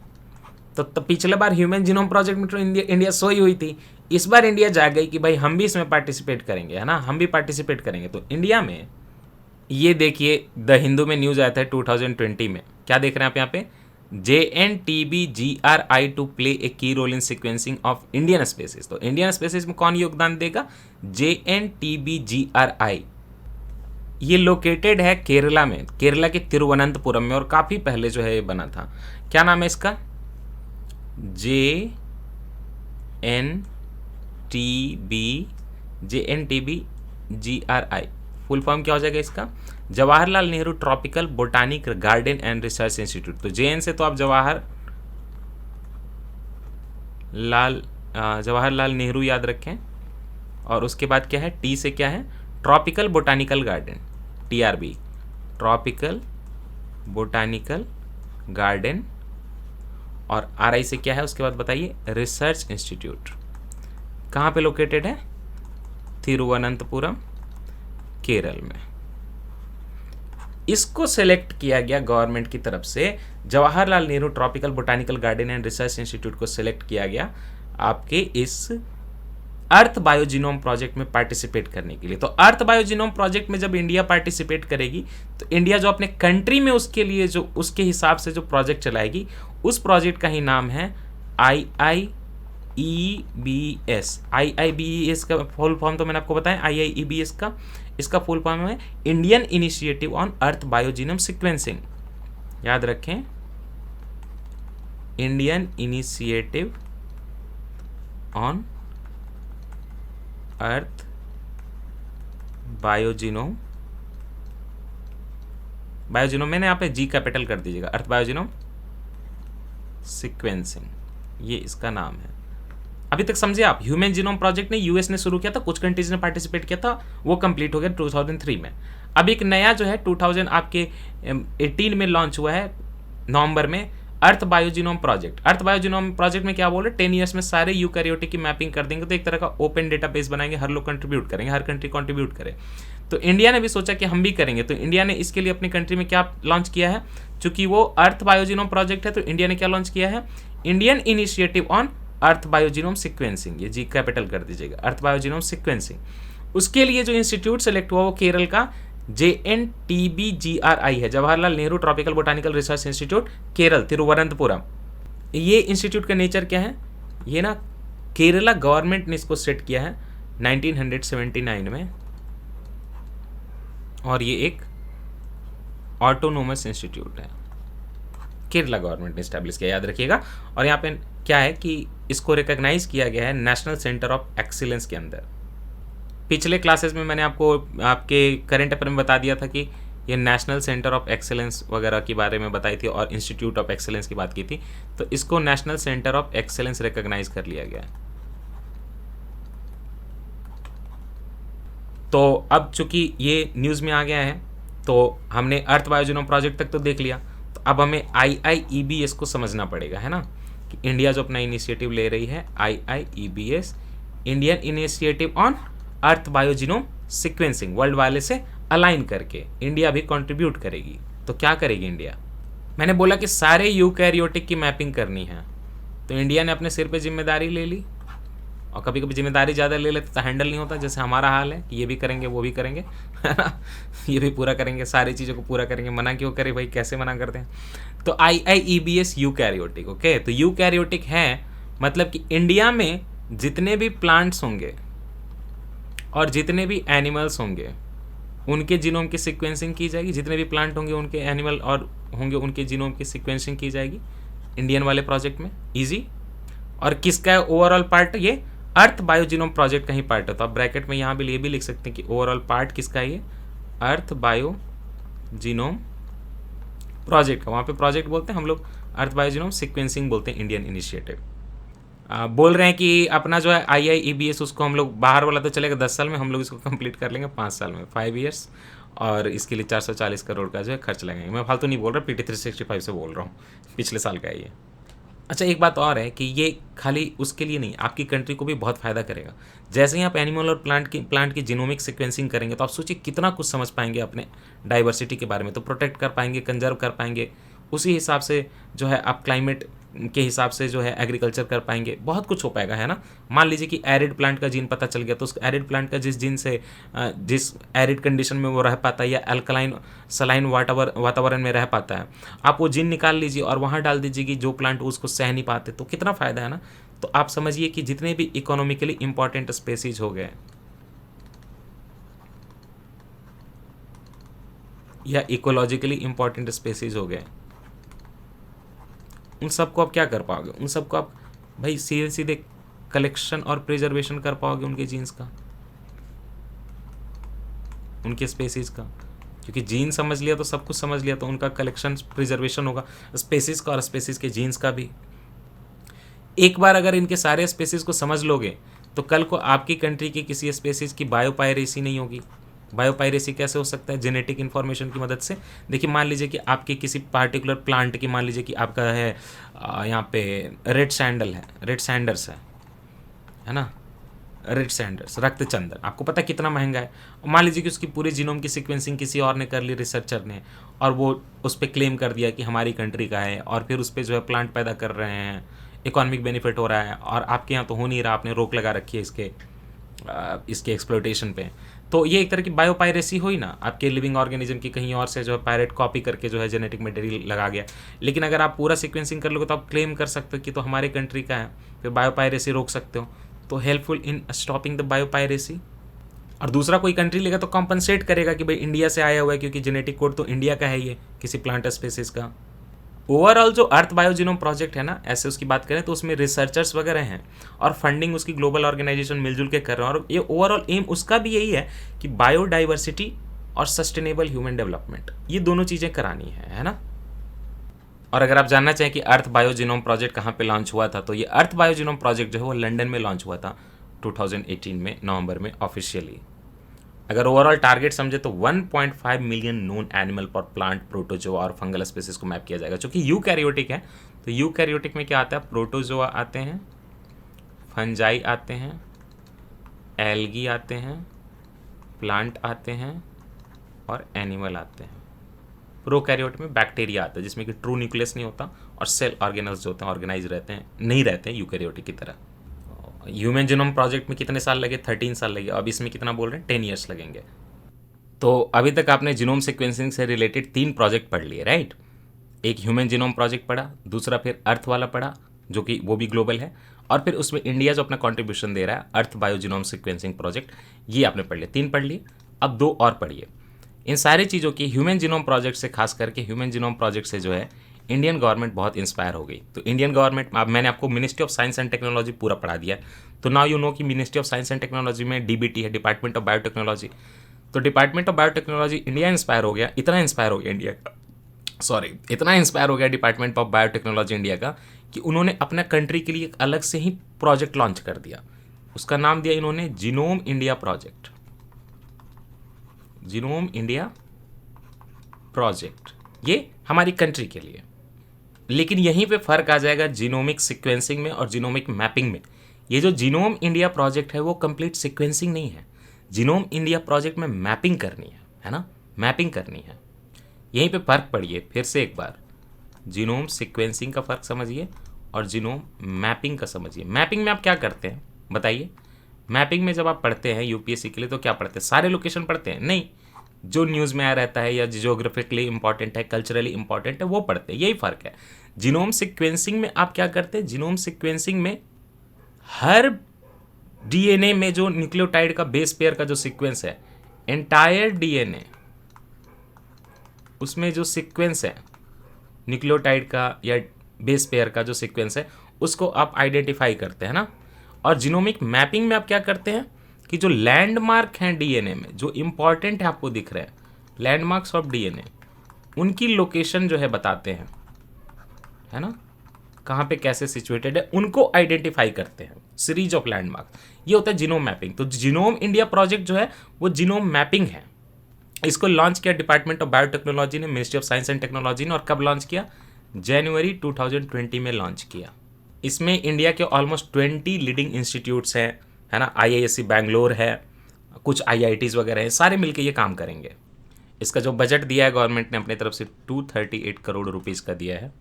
तो पिछले बार ह्यूमन जीनोम प्रोजेक्ट में तो इंडिया सोई हुई थी। इस बार इंडिया जाग गई कि भाई हम भी इसमें पार्टिसिपेट करेंगे, है ना, हम भी पार्टिसिपेट करेंगे। तो इंडिया में ये देखिए द हिंदू में न्यूज़ आया था 2020 में, क्या देख रहे हैं आप यहाँ पे, JNTBGRI to play a key role in sequencing of Indian species. तो इंडियन स्पेसिस में कौन योगदान देगा? JNTBGRI। ये लोकेटेड है केरला में, केरला के तिरुवनंतपुरम में, और काफ़ी पहले जो है ये बना था। क्या नाम है इसका? JNTBGRI। फुल फॉर्म क्या हो जाएगा इसका? Jawaharlal Nehru tropical botanic garden and research institute. तो JN से तो आप जवाहरलाल नेहरू याद रखें, और उसके बाद क्या है? T से क्या है? Tropical botanical garden, TRB, tropical botanical garden, और RI से क्या है उसके बाद बताइए? Research institute. कहाँ पे लोकेटेड है? तिरुवनंतपुरम, केरल में। इसको सेलेक्ट किया गया गवर्नमेंट की तरफ से, Jawaharlal Nehru tropical botanical garden and research institute को सेलेक्ट किया गया आपके इस अर्थ बायोजीनोम प्रोजेक्ट में पार्टिसिपेट करने के लिए। तो अर्थ बायोजीनोम प्रोजेक्ट में जब इंडिया पार्टिसिपेट करेगी तो इंडिया जो अपने कंट्री में उसके लिए जो उसके हिसाब से जो प्रोजेक्ट चलाएगी, उस प्रोजेक्ट का ही नाम है IIEBS। IIBES का फुल फॉर्म तो मैंने आपको बताया, IIEBS का इसका फुल फॉर्म है Indian initiative on earth biogenome sequencing. याद रखें, Indian initiative on earth biogenome मैंने यहाँ पे G कैपिटल कर दीजिएगा, अर्थ बायोजीनोम सीक्वेंसिंग, ये इसका नाम है। अभी तक समझे आप? ह्यूमन जीनोम प्रोजेक्ट ने यूएस ने शुरू किया था, कुछ कंट्रीज ने पार्टिसिपेट किया था, वो कंप्लीट हो गया 2003 में। अब एक नया जो है 2018 में लॉन्च हुआ है नवंबर में, अर्थ बायोजीनोम प्रोजेक्ट। अर्थ बायोजीनोम प्रोजेक्ट में क्या बोले? 10 ईयर्स में सारे यूकैरियोटिक की मैपिंग कर देंगे, तो एक तरह का ओपन डेटाबेस बनाएंगे, हर लोग कंट्रीब्यूट करेंगे, हर कंट्री कंट्रीब्यूट करे। तो इंडिया ने भी सोचा कि हम भी करेंगे, तो इंडिया ने इसके लिए अपनी कंट्री में क्या लॉन्च किया है? चूंकि वो अर्थ बायोजीनोम प्रोजेक्ट है, तो इंडिया ने क्या लॉन्च किया है? Indian initiative on earth biogenome sequencing, ये G कैपिटल कर दीजिएगा, अर्थ बायोजीनोम सिक्वेंसिंग। उसके लिए जो इंस्टीट्यूट सेलेक्ट हुआ वो केरल का JNTBGRI है, Jawaharlal Nehru tropical botanical research institute, Kerala, Thiruvananthapuram. ये इंस्टीट्यूट का नेचर क्या है? ये ना केरला गवर्नमेंट ने इसको सेट किया है 1979 में, और ये एक ऑटोनोमस इंस्टीट्यूट है, केरला गवर्नमेंट ने स्टैब्लिश किया, याद रखिएगा। और यहाँ पे क्या है कि इसको रिकॉग्नाइज किया गया है नेशनल सेंटर ऑफ एक्सीलेंस के अंदर। पिछले क्लासेस में मैंने आपको आपके करंट अफेयर में बता दिया था कि ये नेशनल सेंटर ऑफ एक्सीलेंस वगैरह के बारे में बताई थी, और इंस्टीट्यूट ऑफ एक्सीलेंस की बात की थी, तो इसको national centre of excellence recognise कर लिया गया है। तो अब चूंकि ये न्यूज़ में आ गया है, तो हमने अर्थ बायोजीनोम प्रोजेक्ट तक तो देख लिया, तो अब हमें IIEBS को समझना पड़ेगा, है ना, कि इंडिया जो अपना इनिशिएटिव ले रही है IIEBS, Indian initiative on earth biogenome sequencing, world वाले से अलाइन करके इंडिया भी कंट्रीब्यूट करेगी। तो क्या करेगी इंडिया? मैंने बोला कि सारे यूकैरियोटिक की मैपिंग करनी है, तो इंडिया ने अपने सिर पे जिम्मेदारी ले ली, और कभी कभी जिम्मेदारी ज़्यादा ले लेते तो हैंडल नहीं होता, जैसे हमारा हाल है कि ये भी करेंगे वो भी करेंगे, है ना, ये भी पूरा करेंगे, सारी चीज़ों को पूरा करेंगे, मना क्यों करें भाई, कैसे मना करते हैं? तो IIEBS यूकैरियोटिक, ओके। तो यूकैरियोटिक है मतलब कि इंडिया में जितने भी प्लांट्स होंगे और जितने भी एनिमल्स होंगे उनके जीनोम की सीक्वेंसिंग की जाएगी, जितने भी प्लांट होंगे उनके एनिमल और होंगे उनके जीनोम की सीक्वेंसिंग की जाएगी इंडियन वाले प्रोजेक्ट में, इजी। और किसका है ओवरऑल पार्ट? ये अर्थ बायोजीनोम प्रोजेक्ट का ही पार्ट है। तो आप ब्रैकेट में यहाँ भी ये भी लिख सकते हैं कि ओवरऑल पार्ट किसका है? ये अर्थ बायोजीनोम प्रोजेक्ट का। वहाँ पे प्रोजेक्ट बोलते हैं हम लोग, अर्थ बायोजीनोम सीक्वेंसिंग बोलते हैं, इंडियन इनिशिएटिव। बोल रहे हैं कि अपना जो है IIEBS उसको हम लोग, बाहर वाला तो चलेगा 10 साल में, हम लोग इसको कंप्लीट कर लेंगे 5 साल में, 5 ईयर्स, और इसके लिए 440 करोड़ का जो है खर्च लगेंगे। मैं फालतू नहीं बोल रहा, PT 365 से बोल रहा हूँ, पिछले साल का है ये। अच्छा, एक बात और है कि ये खाली उसके लिए नहीं, आपकी कंट्री को भी बहुत फ़ायदा करेगा। जैसे ही आप एनिमल और प्लांट की जीनोमिक सीक्वेंसिंग करेंगे तो आप सोचिए कितना कुछ समझ पाएंगे अपने डाइवर्सिटी के बारे में, तो प्रोटेक्ट कर पाएंगे, कंजर्व कर पाएंगे, उसी हिसाब से जो है आप क्लाइमेट के हिसाब से जो है एग्रीकल्चर कर पाएंगे, बहुत कुछ हो पाएगा, है ना। मान लीजिए कि एरिड प्लांट का जीन पता चल गया, तो उस एरिड प्लांट का जिस जीन से जिस एरिड कंडीशन में वो रह पाता है या अल्कलाइन सलाइन वातावरण में रह पाता है, आप वो जीन निकाल लीजिए और वहाँ डाल दीजिए कि जो प्लांट उसको सह नहीं पाते, तो कितना फ़ायदा है ना। तो आप समझिए कि जितने भी इकोनॉमिकली इंपॉर्टेंट स्पेसीज हो गए या इकोलॉजिकली इंपॉर्टेंट स्पेसीज हो गए, उन सबको आप क्या कर पाओगे, उन सबको आप भाई सीधे सीधे कलेक्शन और प्रिजर्वेशन कर पाओगे उनके जीन्स का, उनके स्पेसीज का, क्योंकि जीन समझ लिया तो सब कुछ समझ लिया, तो उनका कलेक्शन प्रिजर्वेशन होगा, स्पेसीज का और स्पेसीज के जीन्स का भी। एक बार अगर इनके सारे स्पेसीज को समझ लोगे तो कल को आपकी कंट्री की किसी स्पेसीज की बायोपायरेसी नहीं होगी। बायोपायरेसी कैसे हो सकता है? जेनेटिक इन्फॉर्मेशन की मदद से। देखिए मान लीजिए कि आपके किसी पार्टिकुलर प्लांट की, मान लीजिए कि आपका है यहाँ पे रेड सैंडल है, रेड सैंडर्स है ना, रेड सैंडर्स, रक्त चंदन, आपको पता है कितना महंगा है। मान लीजिए कि उसकी पूरी जीनोम की सीक्वेंसिंग किसी और ने कर ली, रिसर्चर ने, और वो उस पर क्लेम कर दिया कि हमारी कंट्री का है, और फिर उस पर जो है प्लांट पैदा कर रहे हैं, इकोनॉमिक बेनिफिट हो रहा है, और आपके यहाँ तो हो नहीं रहा, आपने रोक लगा रखी है इसके एक्सप्लोइटेशन पे। तो ये एक तरह की बायोपायरेसी हुई ना, आपके लिविंग ऑर्गेनिज्म की कहीं और से जो है पायरेट कॉपी करके जो है जेनेटिक मटेरियल लगा गया। लेकिन अगर आप पूरा सीक्वेंसिंग कर लोगे तो आप क्लेम कर सकते हो कि तो हमारे कंट्री का है, फिर बायोपायरेसी रोक सकते हो, तो helpful in stopping the biopiracy. और दूसरा कोई कंट्री लेगा तो कॉम्पनसेट करेगा कि भाई इंडिया से आया हुआ है, क्योंकि जेनेटिक कोड तो इंडिया का है, ये किसी प्लांट स्पेसिस का। ओवरऑल जो अर्थ बायोजीनोम प्रोजेक्ट है ना, ऐसे उसकी बात करें तो उसमें रिसर्चर्स वगैरह हैं और फंडिंग उसकी ग्लोबल ऑर्गेनाइजेशन मिलजुल के कर रहे हैं, और ये ओवरऑल एम उसका भी यही है कि बायोडाइवर्सिटी और सस्टेनेबल ह्यूमन डेवलपमेंट, ये दोनों चीज़ें करानी है ना। और अगर आप जानना चाहें कि अर्थ बायोजीनोम प्रोजेक्ट कहाँ पे लॉन्च हुआ था, तो ये अर्थ बायोजीनोम प्रोजेक्ट जो है वो लंदन में लॉन्च हुआ था 2018 में, नवंबर में ऑफिशियली। अगर ओवरऑल टारगेट समझे तो 1.5 मिलियन नोन एनिमल पर प्लांट, प्रोटोजोआ और फंगल स्पीसीज को मैप किया जाएगा, जो कि यूकैरियोटिक है। तो यूकैरियोटिक में क्या आता है? प्रोटोजोआ आते हैं, फंजाई आते हैं, एल्गी आते हैं, प्लांट आते हैं और एनिमल आते हैं। प्रोकैरियोट में बैक्टीरिया आता है, जिसमें कि ट्रू न्यूक्लियस नहीं होता और सेल ऑर्गेनल्स जो होते हैं ऑर्गेनाइज रहते हैं, नहीं रहते हैं यूकैरियोटिक की तरह। ह्यूमन जीनोम प्रोजेक्ट में कितने साल लगे? 13 साल लगे। अब इसमें कितना बोल रहे हैं? 10 ईयर्स लगेंगे। तो अभी तक आपने जीनोम सीक्वेंसिंग से रिलेटेड 3 प्रोजेक्ट पढ़ लिए, राइट। एक ह्यूमन जीनोम प्रोजेक्ट पढ़ा, दूसरा फिर अर्थ वाला पढ़ा जो कि वो भी ग्लोबल है, और फिर उसमें इंडिया जो अपना कॉन्ट्रीब्यूशन दे रहा है अर्थ बायोजीनोम सीक्वेंसिंग प्रोजेक्ट, ये आपने पढ़ लिए। 3 पढ़ लिए, अब 2 और पढ़िए। इन सारी चीज़ों की ह्यूमन जीनोम प्रोजेक्ट से, खास करके ह्यूमन जीनोम प्रोजेक्ट से जो है इंडियन गवर्नमेंट बहुत इंस्पायर हो गई। तो इंडियन गवर्नमेंट, अब मैंने आपको ministry of science and technology पूरा पढ़ा दिया, तो नाउ यू नो कि ministry of science and technology में डीबीटी है, डिपार्टमेंट ऑफ बायोटेक्नोलॉजी। तो department of biotechnology India inspire हो गया, इतना इंस्पायर हो गया इंडिया का, सॉरी, इतना इंस्पायर हो गया डिपार्टमेंट ऑफ बायोटेक्नोलॉजी इंडिया का, कि उन्होंने अपना कंट्री के लिए एक अलग से ही प्रोजेक्ट लॉन्च कर दिया। उसका नाम दिया इन्होंने genome India project, genome India project, ये हमारी कंट्री के लिए। लेकिन यहीं पे फ़र्क आ जाएगा जीनोमिक सीक्वेंसिंग में और जीनोमिक मैपिंग में। ये जो जीनोम इंडिया प्रोजेक्ट है वो कंप्लीट सीक्वेंसिंग नहीं है, जीनोम इंडिया प्रोजेक्ट में मैपिंग करनी है ना, मैपिंग करनी है। यहीं पे फ़र्क पड़िए फिर से एक बार, जीनोम सीक्वेंसिंग का फ़र्क समझिए और जीनोम मैपिंग का समझिए। मैपिंग में आप क्या करते हैं बताइए? मैपिंग में जब आप पढ़ते हैं यूपीएससी के लिए तो क्या पढ़ते हैं? सारे लोकेशन पढ़ते हैं? नहीं, जो न्यूज़ में आया रहता है या जियोग्राफिकली इंपॉर्टेंट है, कल्चरली इंपॉर्टेंट है, वो पढ़ते हैं, यही फ़र्क है। जीनोम सीक्वेंसिंग में आप क्या करते हैं? जीनोम सीक्वेंसिंग में हर डीएनए में जो न्यूक्लियोटाइड का बेस पेयर का जो सीक्वेंस है, एंटायर डीएनए, उसमें जो सीक्वेंस है न्यूक्लियोटाइड का या बेस पेयर का जो सीक्वेंस है, उसको आप आइडेंटिफाई करते हैं ना। और जीनोमिक मैपिंग में आप क्या करते हैं कि जो लैंडमार्क हैं डीएनए में, जो इंपॉर्टेंट है आपको दिख रहे हैं लैंडमार्क्स ऑफ डीएनए, उनकी लोकेशन जो है बताते हैं, है ना, कहाँ पे कैसे सिचुएटेड है, उनको आइडेंटिफाई करते हैं, सीरीज ऑफ लैंडमार्क। ये होता है जीनोम मैपिंग। तो जीनोम इंडिया प्रोजेक्ट जो है वो जीनोम मैपिंग है। इसको लॉन्च किया डिपार्टमेंट ऑफ बायोटेक्नोलॉजी ने, ministry of science and technology ने, और कब लॉन्च किया? जनवरी 2020 में लॉन्च किया। इसमें इंडिया के ऑलमोस्ट 20 लीडिंग इंस्टीट्यूट्स हैं, है ना, आईआईएससी बैंगलोर है, कुछ आईआईटीज़ वगैरह हैं, सारे मिलके ये काम करेंगे। इसका जो बजट दिया है गवर्नमेंट ने अपनी तरफ से 238 करोड़ रुपीज़ का दिया है।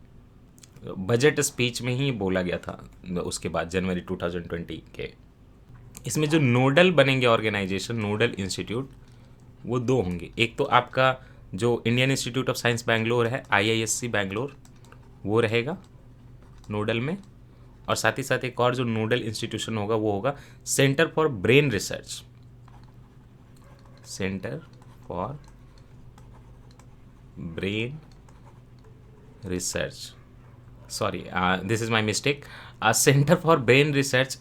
बजट स्पीच में ही बोला गया था उसके बाद जनवरी 2020 के। इसमें जो नोडल बनेंगे ऑर्गेनाइजेशन, नोडल इंस्टीट्यूट, वो दो होंगे। एक तो आपका जो Indian institute of science Bangalore है, IISc बैंगलोर, वो रहेगा नोडल में, और साथ ही साथ एक और जो नोडल इंस्टीट्यूशन होगा वो होगा centre for brain research. Centre for brain research, sorry this is my mistake, centre for brain research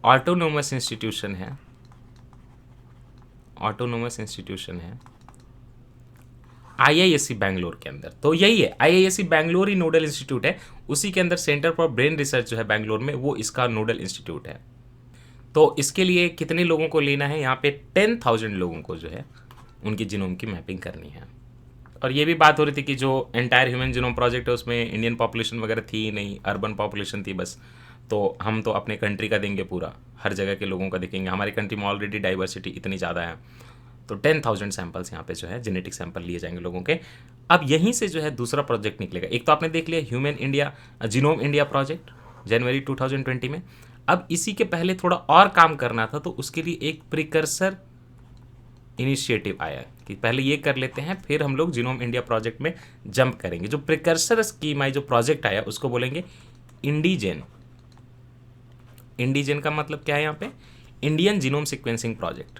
autonomous institution है, ऑटोनोमस इंस्टीट्यूशन है IISc बैंगलोर के अंदर। तो यही है, IISc बैंगलोर ही नोडल इंस्टीट्यूट है, उसी के अंदर सेंटर फॉर ब्रेन रिसर्च जो है बैंगलोर में, वो इसका नोडल इंस्टीट्यूट है। तो इसके लिए कितने लोगों को लेना है, यहाँ पे 10,000 लोगों को जो है उनकी जीनोम की मैपिंग करनी है। और ये भी बात हो रही थी कि जो एंटायर ह्यूमन जीनोम प्रोजेक्ट है उसमें इंडियन पॉपुलेशन वगैरह थी ही नहीं, अर्बन पॉपुलेशन थी बस। तो हम तो अपने कंट्री का देंगे पूरा, हर जगह के लोगों का देखेंगे, हमारी कंट्री में ऑलरेडी डाइवर्सिटी इतनी ज़्यादा है। तो 10,000 सैंपल्स यहाँ पे जो है जेनेटिक सैंपल लिए जाएंगे लोगों के। अब यहीं से जो है दूसरा प्रोजेक्ट निकलेगा। एक तो आपने देख लिया human India, genome India project जनवरी 2020 में। अब इसी के पहले थोड़ा और काम करना था, तो उसके लिए एक प्रिकर्सर इनिशिएटिव आया कि पहले ये कर लेते हैं, फिर हम लोग जीनोम इंडिया प्रोजेक्ट में जंप करेंगे। जो प्रिकर्सर स्कीम आई, जो प्रोजेक्ट आया, उसको बोलेंगे इंडीजेन। इंडीजेन का मतलब क्या है यहाँ पे, Indian genome sequencing project,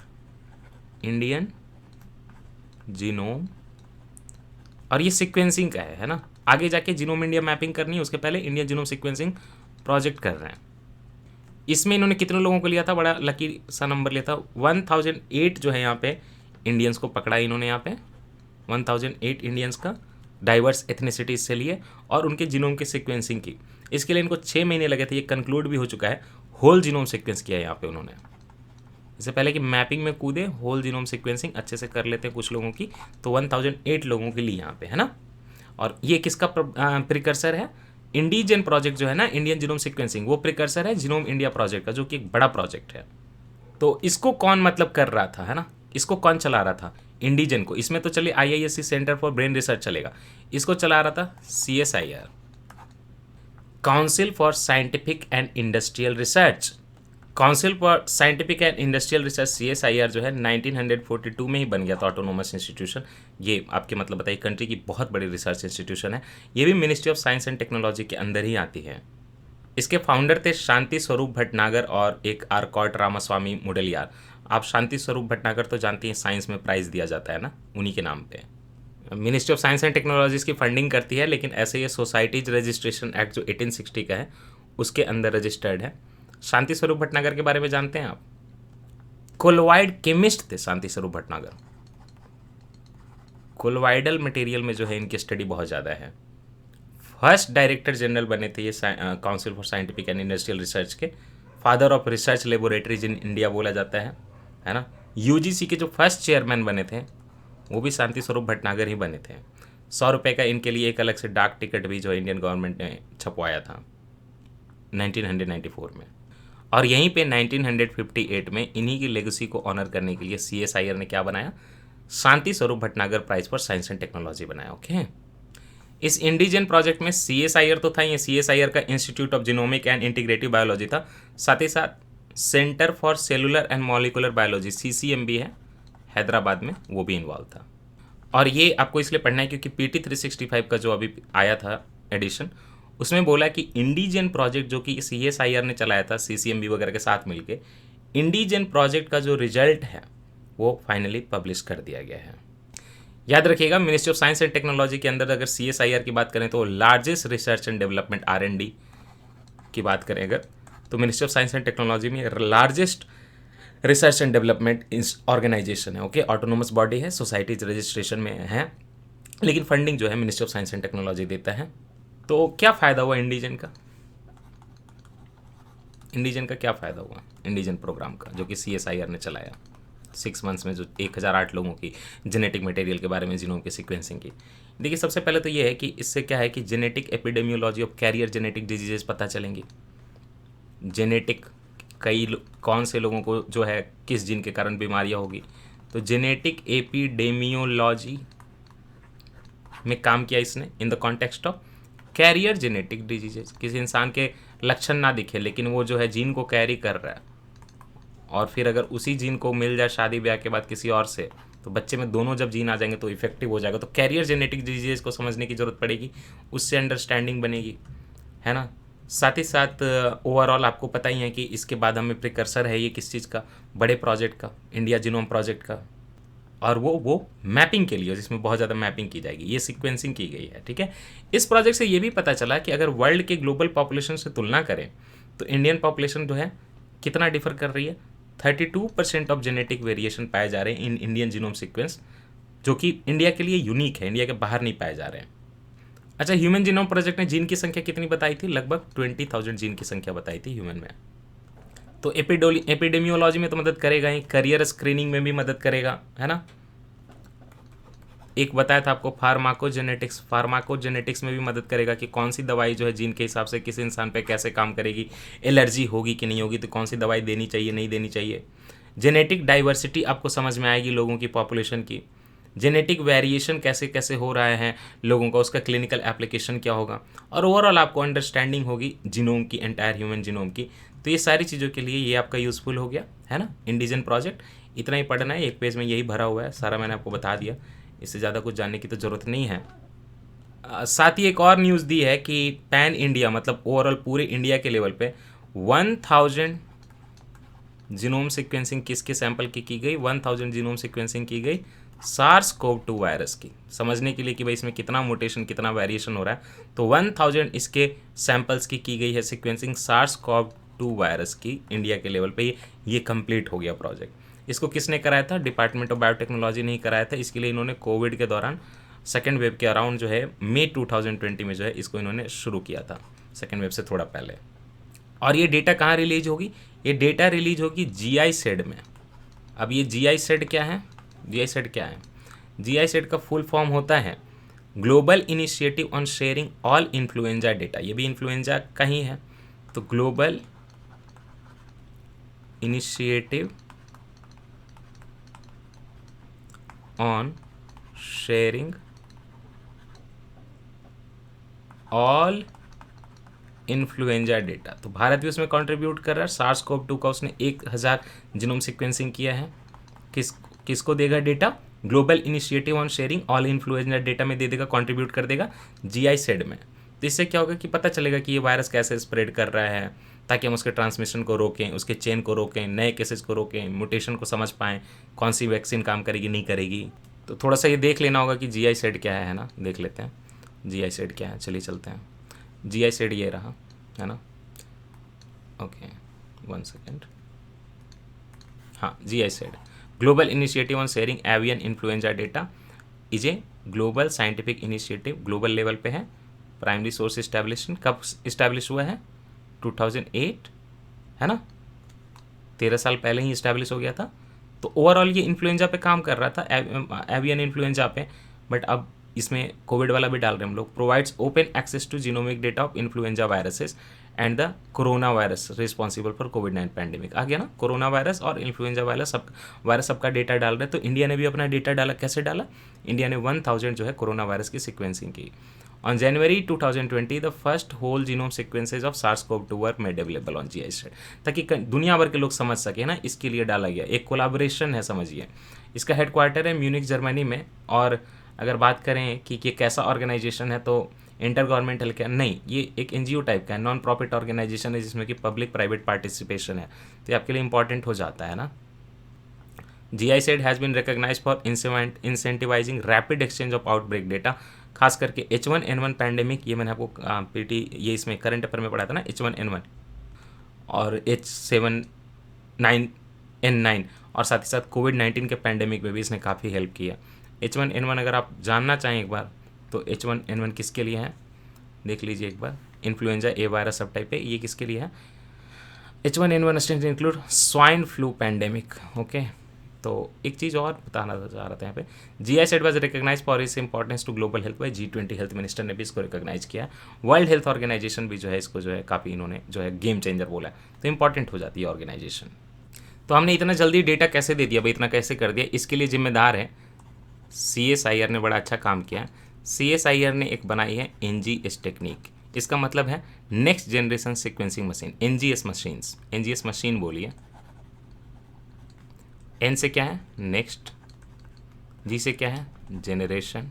Indian genome, और ये सिक्वेंसिंग का है ना। आगे जाके जीनोम इंडिया मैपिंग करनी है, उसके पहले इंडियन जीनोम सिक्वेंसिंग प्रोजेक्ट कर रहे हैं। इसमें इन्होंने कितने लोगों को लिया था, बड़ा लकी सा नंबर लिया था, 1008 जो है यहाँ पे इंडियंस को पकड़ा इन्होंने। यहाँ पे 1008 इंडियंस का डाइवर्स एथनिसिटीज से लिए और उनके जीनोम की सिक्वेंसिंग की। इसके लिए इनको 6 महीने लगे थे, ये कंक्लूड भी हो चुका है। होल जीनोम सिक्वेंस किया है यहाँ पे उन्होंने, इससे पहले कि मैपिंग में कूदे, होल जीनोम सिक्वेंसिंग अच्छे से कर लेते हैं कुछ लोगों की। तो 1008 लोगों के लिए यहाँ पे है ना। और ये किसका प्रिकर्सर है, इंडीजन प्रोजेक्ट जो है ना, इंडियन जीनोम सिक्वेंसिंग, वो प्रिकर्सर है जीनोम इंडिया प्रोजेक्ट का, जो कि एक बड़ा प्रोजेक्ट है। तो इसको कौन मतलब कर रहा था, है ना, इसको कौन चला रहा था, इंडीजन को। इसमें तो चलिए IISc centre for brain research चलेगा, इसको चला रहा था CSIR, council for scientific and industrial research. Council for scientific and industrial research CSIR जो है 1942 में ही बन गया था ऑटोनोमस इंस्टीट्यूशन। ये आपके मतलब बताइए, कंट्री की बहुत बड़ी रिसर्च इंस्टीट्यूशन है। ये भी ministry of science and technology के अंदर ही आती है। इसके फाउंडर थे शांति स्वरूप भटनागर और एक आरकॉट रामास्वामी मुडलियार। आप शांति स्वरूप भटनागर तो जानती हैं, साइंस में प्राइज़ दिया जाता है ना उन्हीं के नाम पे। Ministry of science and technologies की फंडिंग करती है, लेकिन ऐसे ये सोसाइटीज रजिस्ट्रेशन एक्ट जो 1860 का है उसके अंदर रजिस्टर्ड है। शांति स्वरूप भटनागर के बारे में जानते हैं आप, कोलोवाइड केमिस्ट थे शांति स्वरूप भटनागर। कोलोवाइडल मटेरियल में जो है इनकी स्टडी बहुत ज़्यादा है। फर्स्ट डायरेक्टर जनरल बने थे ये council for scientific and industrial research के। Father of research laboratories in India बोला जाता है ना। UGC के जो फर्स्ट चेयरमैन बने थे वो भी शांति स्वरूप भटनागर ही बने थे। 100 रुपये का इनके लिए एक अलग से डाक टिकट भी जो इंडियन गवर्नमेंट ने छपवाया था 1994 में। और यहीं पे 1958 में इन्हीं की लेगेसी को ऑनर करने के लिए CSIR ने क्या बनाया, Shanti Swarup Bhatnagar prize for science and technology बनाया। ओके, इस इंडिजन प्रोजेक्ट में CSIR तो था, ये CSIR का institute of genomic and integrative biology था, साथ ही साथ centre for cellular and molecular biology CCMB है हैदराबाद में, वो भी इन्वॉल्व था। और ये आपको इसलिए पढ़ना है क्योंकि PT 365 का जो अभी आया था एडिशन, उसमें बोला कि इंडीजन प्रोजेक्ट जो कि CSIR ने चलाया था CCMB वगैरह के साथ मिलके, इंडीजन प्रोजेक्ट का जो रिजल्ट है वो फाइनली पब्लिश कर दिया गया है। याद रखिएगा, ministry of science and technology के अंदर अगर CSIR की बात करें तो largest research and development R&D की बात करें अगर, तो ministry of science and technology में largest research and development organization है। ओके, ऑटोनोमस बॉडी है, सोसाइटीज रजिस्ट्रेशन में है, लेकिन फंडिंग जो है ministry of science and technology देता है। तो क्या फ़ायदा हुआ इंडीजन का, इंडीजन का क्या फ़ायदा हुआ इंडीजन प्रोग्राम का जो कि CSIR ने चलाया 6 मंथ्स में, जो 1008 लोगों की जेनेटिक मटेरियल के बारे में जीनोम की सीक्वेंसिंग की। देखिए, सबसे पहले तो ये है कि इससे क्या है कि genetic epidemiology of carrier genetic diseases पता चलेंगी। जेनेटिक कौन से लोगों को जो है किस जीन के कारण बीमारियां होगी, तो जेनेटिक एपिडेमियोलॉजी में काम किया इसने in the context of carrier genetic diseases. किसी इंसान के लक्षण ना दिखे लेकिन वो जो है जीन को कैरी कर रहा है, और फिर अगर उसी जीन को मिल जाए शादी ब्याह के बाद किसी और से, तो बच्चे में दोनों जब जीन आ जाएंगे तो इफेक्टिव हो जाएगा। तो कैरियर जेनेटिक डिजीजेस को समझने की जरूरत पड़ेगी, उससे अंडरस्टैंडिंग बनेगी, है ना। साथ ही साथ ओवरऑल आपको पता ही है कि इसके बाद हमें प्रिकर्सर है ये किस चीज़ का, बड़े प्रोजेक्ट का, इंडिया जीनोम प्रोजेक्ट का, और वो मैपिंग के लिए, जिसमें बहुत ज़्यादा मैपिंग की जाएगी, ये सीक्वेंसिंग की गई है, ठीक है। इस प्रोजेक्ट से ये भी पता चला कि अगर वर्ल्ड के ग्लोबल पॉपुलेशन से तुलना करें तो इंडियन पॉपुलेशन जो है कितना डिफर कर रही है। 32% ऑफ जेनेटिक वेरिएशन पाए जा रहे हैं इन इंडियन जीनोम सीक्वेंस, जो कि इंडिया के लिए यूनिक है, इंडिया के बाहर नहीं पाए जा रहे हैं। अच्छा, ह्यूमन जीनोम प्रोजेक्ट ने जीन की संख्या कितनी बताई थी? लगभग 20,000 जीन की संख्या बताई थी ह्यूमन में। तो एपिडेमियोलॉजी में तो मदद करेगा ही, करियर स्क्रीनिंग में भी मदद करेगा, है ना। एक बताया था आपको फार्माकोजेनेटिक्स में भी मदद करेगा कि कौन सी दवाई जो है जीन के हिसाब से किसी इंसान पे कैसे काम करेगी, एलर्जी होगी कि नहीं होगी, तो कौन सी दवाई देनी चाहिए नहीं देनी चाहिए। जेनेटिक डाइवर्सिटी आपको समझ में आएगी लोगों की पॉपुलेशन की, जेनेटिक वेरिएशन कैसे कैसे हो रहा है लोगों का, उसका क्लिनिकल एप्लीकेशन क्या होगा, और ओवरऑल आपको अंडरस्टैंडिंग होगी जीनोम की, एंटायर ह्यूमन जीनोम की। तो ये सारी चीज़ों के लिए ये आपका यूज़फुल हो गया, है ना, इंडिजन प्रोजेक्ट। इतना ही पढ़ना है, एक पेज में यही भरा हुआ है, सारा मैंने आपको बता दिया, इससे ज़्यादा कुछ जानने की तो ज़रूरत नहीं है। साथ ही एक और न्यूज़ दी है कि पैन इंडिया, मतलब ओवरऑल पूरे इंडिया के लेवल पे 1000 जीनोम सीक्वेंसिंग किसके सैंपल की गई? 1000 जीनोम सीक्वेंसिंग की गई SARS-CoV-2 वायरस की, समझने के लिए कि भाई इसमें कितना म्यूटेशन, कितना वेरिएशन हो रहा है। तो 1000 इसके सैंपल्स की गई है सीक्वेंसिंग SARS-CoV-2 वायरस की इंडिया के लेवल पे। ये कंप्लीट हो गया प्रोजेक्ट। इसको किसने कराया था? डिपार्टमेंट ऑफ बायोटेक्नोलॉजी ने ही कराया था। इसके लिए इन्होंने कोविड के दौरान सेकेंड वेव के अराउंड जो है मई 2020 में जो है इसको इन्होंने शुरू किया था, सेकेंड वेव से थोड़ा पहले। और ये डेटा कहाँ रिलीज होगी? ये डेटा रिलीज होगी GISAID में। अब ये GISAID क्या है? GISAID क्या है? GISAID का फुल फॉर्म होता है global initiative on sharing all influenza data. ये भी इन्फ्लुएंजा का ही है, तो global initiative on sharing all influenza data. तो भारत भी उसमें कंट्रीब्यूट कर रहा है। SARS-CoV-2 का उसने 1000 जीनोम सीक्वेंसिंग किया है। किसको देगा data? Global initiative on sharing all influenza data में दे देगा, कंट्रीब्यूट कर देगा GISAID में। तो इससे क्या होगा कि पता चलेगा कि ये वायरस कैसे स्प्रेड कर रहा है, ताकि हम उसके ट्रांसमिशन को रोकें, उसके चेन को रोकें, नए केसेस को रोकें, म्यूटेशन को समझ पाएँ, कौन सी वैक्सीन काम करेगी नहीं करेगी। तो थोड़ा सा ये देख लेना होगा कि GISAID क्या है ना। देख लेते हैं GISAID क्या है, चलिए चलते हैं। GISAID ये रहा, है ना। Okay, 1 second. हाँ, GISAID global initiative on sharing avian influenza data is a global scientific initiative, global level पे है। प्राइमरी सोर्स इस्टेब्लिशन कब इस्टेब्लिश हुआ है? 2008, है ना, 13 साल पहले ही इस्टेब्लिश हो गया था। तो ओवरऑल ये इन्फ्लुएंजा पे काम कर रहा था, एवियन इन्फ्लुएंजा पे, बट अब इसमें कोविड वाला भी डाल रहे हैं हम लोग। Provides open access to genomic data of influenza viruses and the corona virus responsible for कोविड-19 पैंडेमिक। आ गया ना, कोरोना वायरस और इन्फ्लुएंजा वायरस, सब वायरस सबका डेटा डाल रहे हैं। तो इंडिया ने भी अपना डेटा डाला। कैसे डाला? इंडिया ने 1000 जो है कोरोना वायरस की सीक्वेंसिंग की। On January 2020 the first whole genome sequences of SARS-CoV-2 were made available on GISAID, ताकि दुनिया भर के लोग समझ सके ना, इसके लिए डाला गया। एक कोलाबोरेशन है, समझिए। इसका हेडक्वार्टर है म्यूनिक जर्मनी में। और अगर बात करें कि ये कैसा ऑर्गेनाइजेशन है, तो इंटर गवर्नमेंटल क्या नहीं, ये एक NGO टाइप का है, नॉन प्रॉफिट ऑर्गेनाइजेशन है, जिसमें कि पब्लिक प्राइवेट पार्टिसिपेशन है। तो ये आपके लिए इंपॉर्टेंट हो जाता है ना। GISAID has been recognised for incentivising rapid exchange of outbreak data, खास करके H1N1 पैंडेमिक। ये मैंने आपको PT ये इसमें करंट अफेयर में पढ़ा था ना, H1N1 और H799N9, और साथ ही साथ कोविड-19 के पैंडेमिक में भी इसने काफ़ी हेल्प किया। H1N1 अगर आप जानना चाहें एक बार, तो H1N1 किसके लिए है, देख लीजिए एक बार। इन्फ्लुएंजा ए वायरस सब टाइप है, ये किसके लिए है? H1N1 strain include swine flu pandemic. Okay, तो एक चीज़ और बताना चाह रहा था यहाँ पे, GISAID was recognise for its importance to global health by G20 health minister ने भी इसको रिकॉग्नाइज किया। वर्ल्ड हेल्थ ऑर्गेनाइजेशन भी जो है इसको जो है काफ़ी इन्होंने जो है गेम चेंजर बोला है। तो इंपॉर्टेंट हो जाती है ऑर्गेनाइजेशन। तो हमने इतना जल्दी डेटा कैसे दे दिया भाई, इतना कैसे कर दिया, इसके लिए जिम्मेदार है CSIR ने, बड़ा अच्छा काम किया है। CSIR ने एक बनाई है NGS टेक्निक, इसका मतलब है next generation sequencing machine, NGS machines, NGS machine बोलिए। N से क्या है नेक्स्ट, G से क्या है जेनरेशन,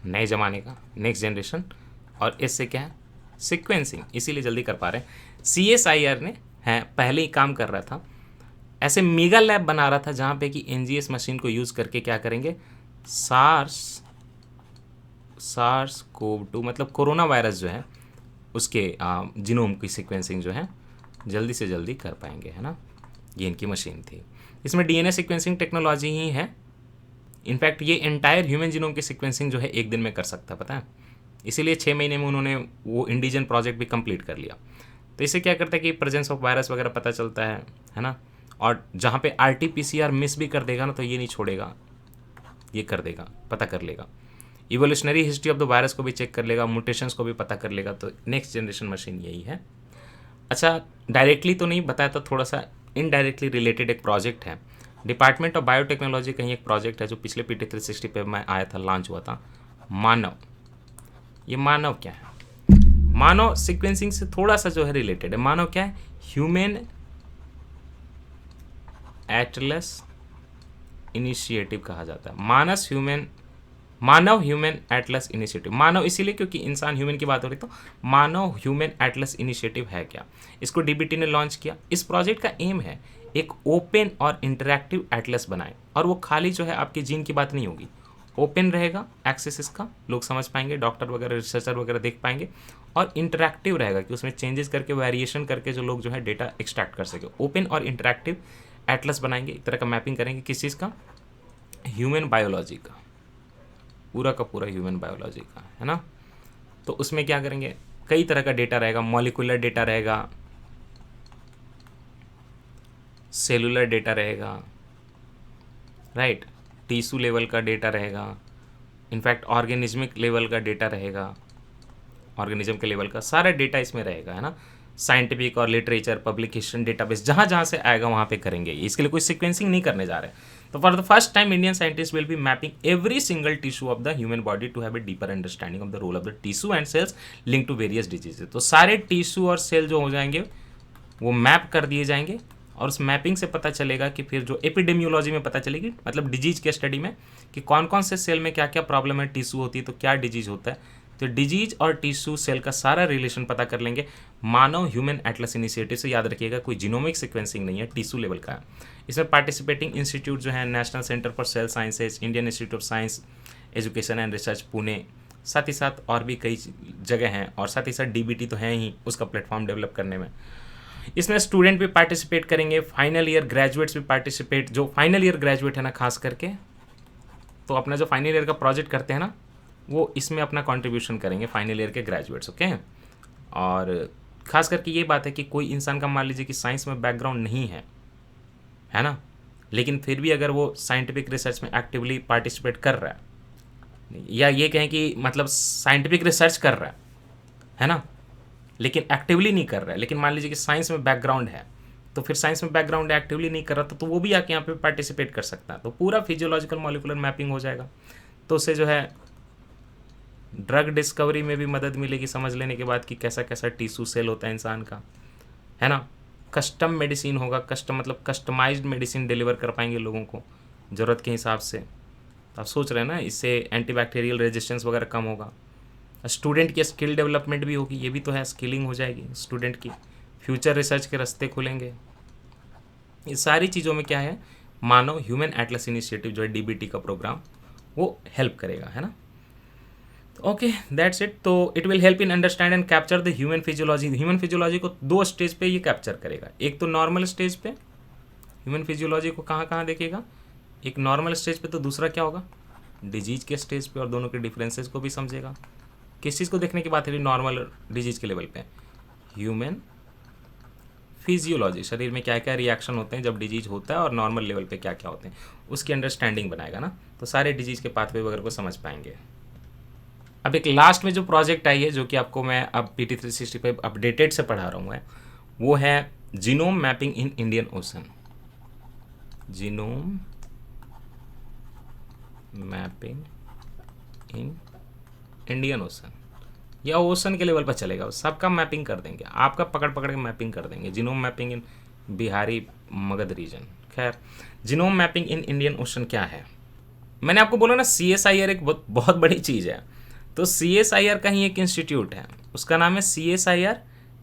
नए ज़माने का, नेक्स्ट जनरेशन, और S से क्या है सीक्वेंसिंग, इसीलिए जल्दी कर पा रहे हैं। CSIR ने है पहले ही काम कर रहा था, ऐसे मेगा लैब बना रहा था जहाँ पे कि NGS मशीन को यूज़ करके क्या करेंगे, SARS-CoV-2 मतलब कोरोना वायरस जो है उसके जीनोम की सीक्वेंसिंग जो है जल्दी से जल्दी कर पाएंगे, है ना। ये इनकी मशीन थी। इसमें DNA सीक्वेंसिंग टेक्नोलॉजी ही है। इनफैक्ट ये एंटायर ह्यूमन जीनोम की सीक्वेंसिंग जो है एक दिन में कर सकता है, पता है। इसीलिए 6 महीने में उन्होंने वो इंडिजन प्रोजेक्ट भी कंप्लीट कर लिया। तो इससे क्या करता है कि प्रेजेंस ऑफ वायरस वगैरह पता चलता है ना। और जहाँ पे RT-PCR मिस भी कर देगा ना तो ये नहीं छोड़ेगा, ये कर देगा, पता कर लेगा। Evolutionary history of the virus को भी चेक कर लेगा, म्यूटेशंस को भी पता कर लेगा। तो नेक्स्ट जनरेशन मशीन यही है। अच्छा, डायरेक्टली तो नहीं बताया, तो थोड़ा सा इनडायरेक्टली रिलेटेड एक प्रोजेक्ट है। डिपार्टमेंट ऑफ बायोटेक्नोलॉजी का ही एक प्रोजेक्ट है जो पिछले PT 360 पे मैं आया था, लॉन्च हुआ था, मानव। ये मानव क्या है, मानव सीक्वेंसिंग से थोड़ा सा जो है रिलेटेड है। मानव क्या है, ह्यूमन एटलस इनिशिएटिव कहा जाता है। मानव ह्यूमन एटलस इनिशिएटिव। मानव इसीलिए क्योंकि इंसान ह्यूमन की बात हो रही, तो मानव ह्यूमन एटलस इनिशिएटिव है क्या, इसको DBT ने लॉन्च किया। इस प्रोजेक्ट का एम है एक ओपन और इंटरैक्टिव एटलस बनाए, और वो खाली जो है आपके जीन की बात नहीं होगी, ओपन रहेगा एक्सेस इसका, लोग समझ पाएंगे, डॉक्टर वगैरह रिसर्चर वगैरह देख पाएंगे, और इंटरैक्टिव रहेगा कि उसमें चेंजेस करके वेरिएशन करके जो लोग जो है डेटा एक्सट्रैक्ट कर सके। ओपन और इंटरैक्टिव एटलस बनाएंगे, एक तरह का मैपिंग करेंगे किस चीज़ का, ह्यूमन बायोलॉजी का, पूरा का पूरा ह्यूमन बायोलॉजी का, है ना। तो उसमें क्या करेंगे, कई तरह का डेटा रहेगा, मॉलिक्यूलर डेटा रहेगा, सेलुलर डेटा रहेगा, राइट, टिश्यू लेवल का डेटा रहेगा, इनफैक्ट ऑर्गेनिज्मिक लेवल का डेटा रहेगा, ऑर्गेनिज्म के लेवल का सारा डेटा इसमें रहेगा, है ना। साइंटिफिक और लिटरेचर पब्लिकेशन डेटाबेस जहाँ जहाँ से आएगा वहाँ पे करेंगे। इसके लिए कोई सीक्वेंसिंग नहीं करने जा रहे। तो for the first time Indian scientist will be mapping every single tissue of the human body to have a deeper understanding of the role of the tissue and cells link to various diseases. तो सारे tissue और cell जो हो जाएंगे वो map कर दिए जाएंगे, और उस मैपिंग से पता चलेगा कि फिर जो एपिडेमियोलॉजी में पता चलेगी, मतलब डिजीज के स्टडी में, कि कौन कौन से सेल में क्या क्या प्रॉब्लम है, टिश्यू होती है तो क्या डिजीज होता है। तो डिजीज और टिश्यू सेल का सारा रिलेशन पता कर लेंगे मानव ह्यूमन एटलस इनिशिएटिव से। याद रखिएगा कोई जीनोमिक सीक्वेंसिंग नहीं है, टिश्यू लेवल का है। इसमें पार्टिसिपेटिंग इंस्टीट्यूट जो है national centre for sale sciences, Indian institute of science education and research Pune, साथ ही साथ और भी कई जगह हैं, और साथ ही साथ DBT तो है ही उसका प्लेटफॉर्म डेवलप करने में। इसमें स्टूडेंट भी पार्टिसिपेट करेंगे, फाइनल ईयर ग्रेजुएट्स भी पार्टिसिपेट, जो फाइनल ईयर ग्रेजुएट है ना खास करके, तो अपना जो फाइनल ईयर का प्रोजेक्ट करते हैं ना वो इसमें अपना कंट्रीब्यूशन करेंगे फाइनल ईयर के ग्रेजुएट्स, ओके। और खास करके ये बात है कि कोई इंसान का मान लीजिए कि साइंस में बैकग्राउंड नहीं है ना, लेकिन फिर भी अगर वो साइंटिफिक रिसर्च में एक्टिवली पार्टिसिपेट कर रहा है, या ये कहें कि मतलब साइंटिफिक रिसर्च कर रहा है ना, लेकिन एक्टिवली नहीं कर रहा है, लेकिन मान लीजिए कि साइंस में बैकग्राउंड है, तो फिर साइंस में बैकग्राउंड एक्टिवली नहीं कर रहा तो वो भी आके यहाँ पे पार्टिसिपेट कर सकता है। तो पूरा फिजियोलॉजिकल मॉलिक्यूलर मैपिंग हो जाएगा, तो उससे जो है ड्रग डिस्कवरी में भी मदद मिलेगी, समझ लेने के बाद कि कैसा कैसा टिश्यू सेल होता है इंसान का, है ना। कस्टम मेडिसिन होगा, कस्टम मतलब कस्टमाइज्ड मेडिसिन डिलीवर कर पाएंगे लोगों को ज़रूरत के हिसाब से। तो आप सोच रहे हैं ना, इससे एंटीबैक्टीरियल रेजिस्टेंस वगैरह कम होगा। स्टूडेंट की स्किल डेवलपमेंट भी होगी, ये भी तो है, स्किलिंग हो जाएगी स्टूडेंट की, फ्यूचर रिसर्च के रास्ते खुलेंगे। इस सारी चीज़ों में क्या है, मानव ह्यूमन एटलस इनिशिएटिव जो है DBT का प्रोग्राम वो हेल्प करेगा, है ना। Okay, that's it. तो it will help in understand and capture the human physiology. Human physiology को 2 स्टेज पे ये कैप्चर करेगा। एक तो नॉर्मल स्टेज पे ह्यूमन फिजियोलॉजी को कहाँ कहाँ देखेगा, एक नॉर्मल स्टेज पे, तो दूसरा क्या होगा डिजीज के स्टेज पे, और दोनों के डिफरेंसेस को भी समझेगा। किस चीज़ को देखने की बात है, नॉर्मल डिजीज के लेवल पे ह्यूमन फिजियोलॉजी, शरीर में क्या क्या रिएक्शन होते हैं जब डिजीज होता है, और नॉर्मल लेवल पे क्या क्या होते हैं, उसकी अंडरस्टैंडिंग बनाएगा ना, तो सारे डिजीज के पाथवे वगैरह को समझ पाएंगे। अब एक लास्ट में जो प्रोजेक्ट आई है, जो कि आपको मैं अब PT 360 पे अपडेटेड से पढ़ा रहा हूँ, वो है genome mapping in Indian ocean, genome mapping in Indian ocean, या ओशन के लेवल पर चलेगा, सबका मैपिंग कर देंगे, आपका पकड़ पकड़ के मैपिंग कर देंगे। जीनोम मैपिंग इन बिहारी मगध रीजन। खैर, genome mapping in Indian ocean क्या है? मैंने आपको बोला ना, CSIR एक बहुत बड़ी चीज़ है। तो CSIR का ही एक इंस्टीट्यूट है, उसका नाम है CSIR,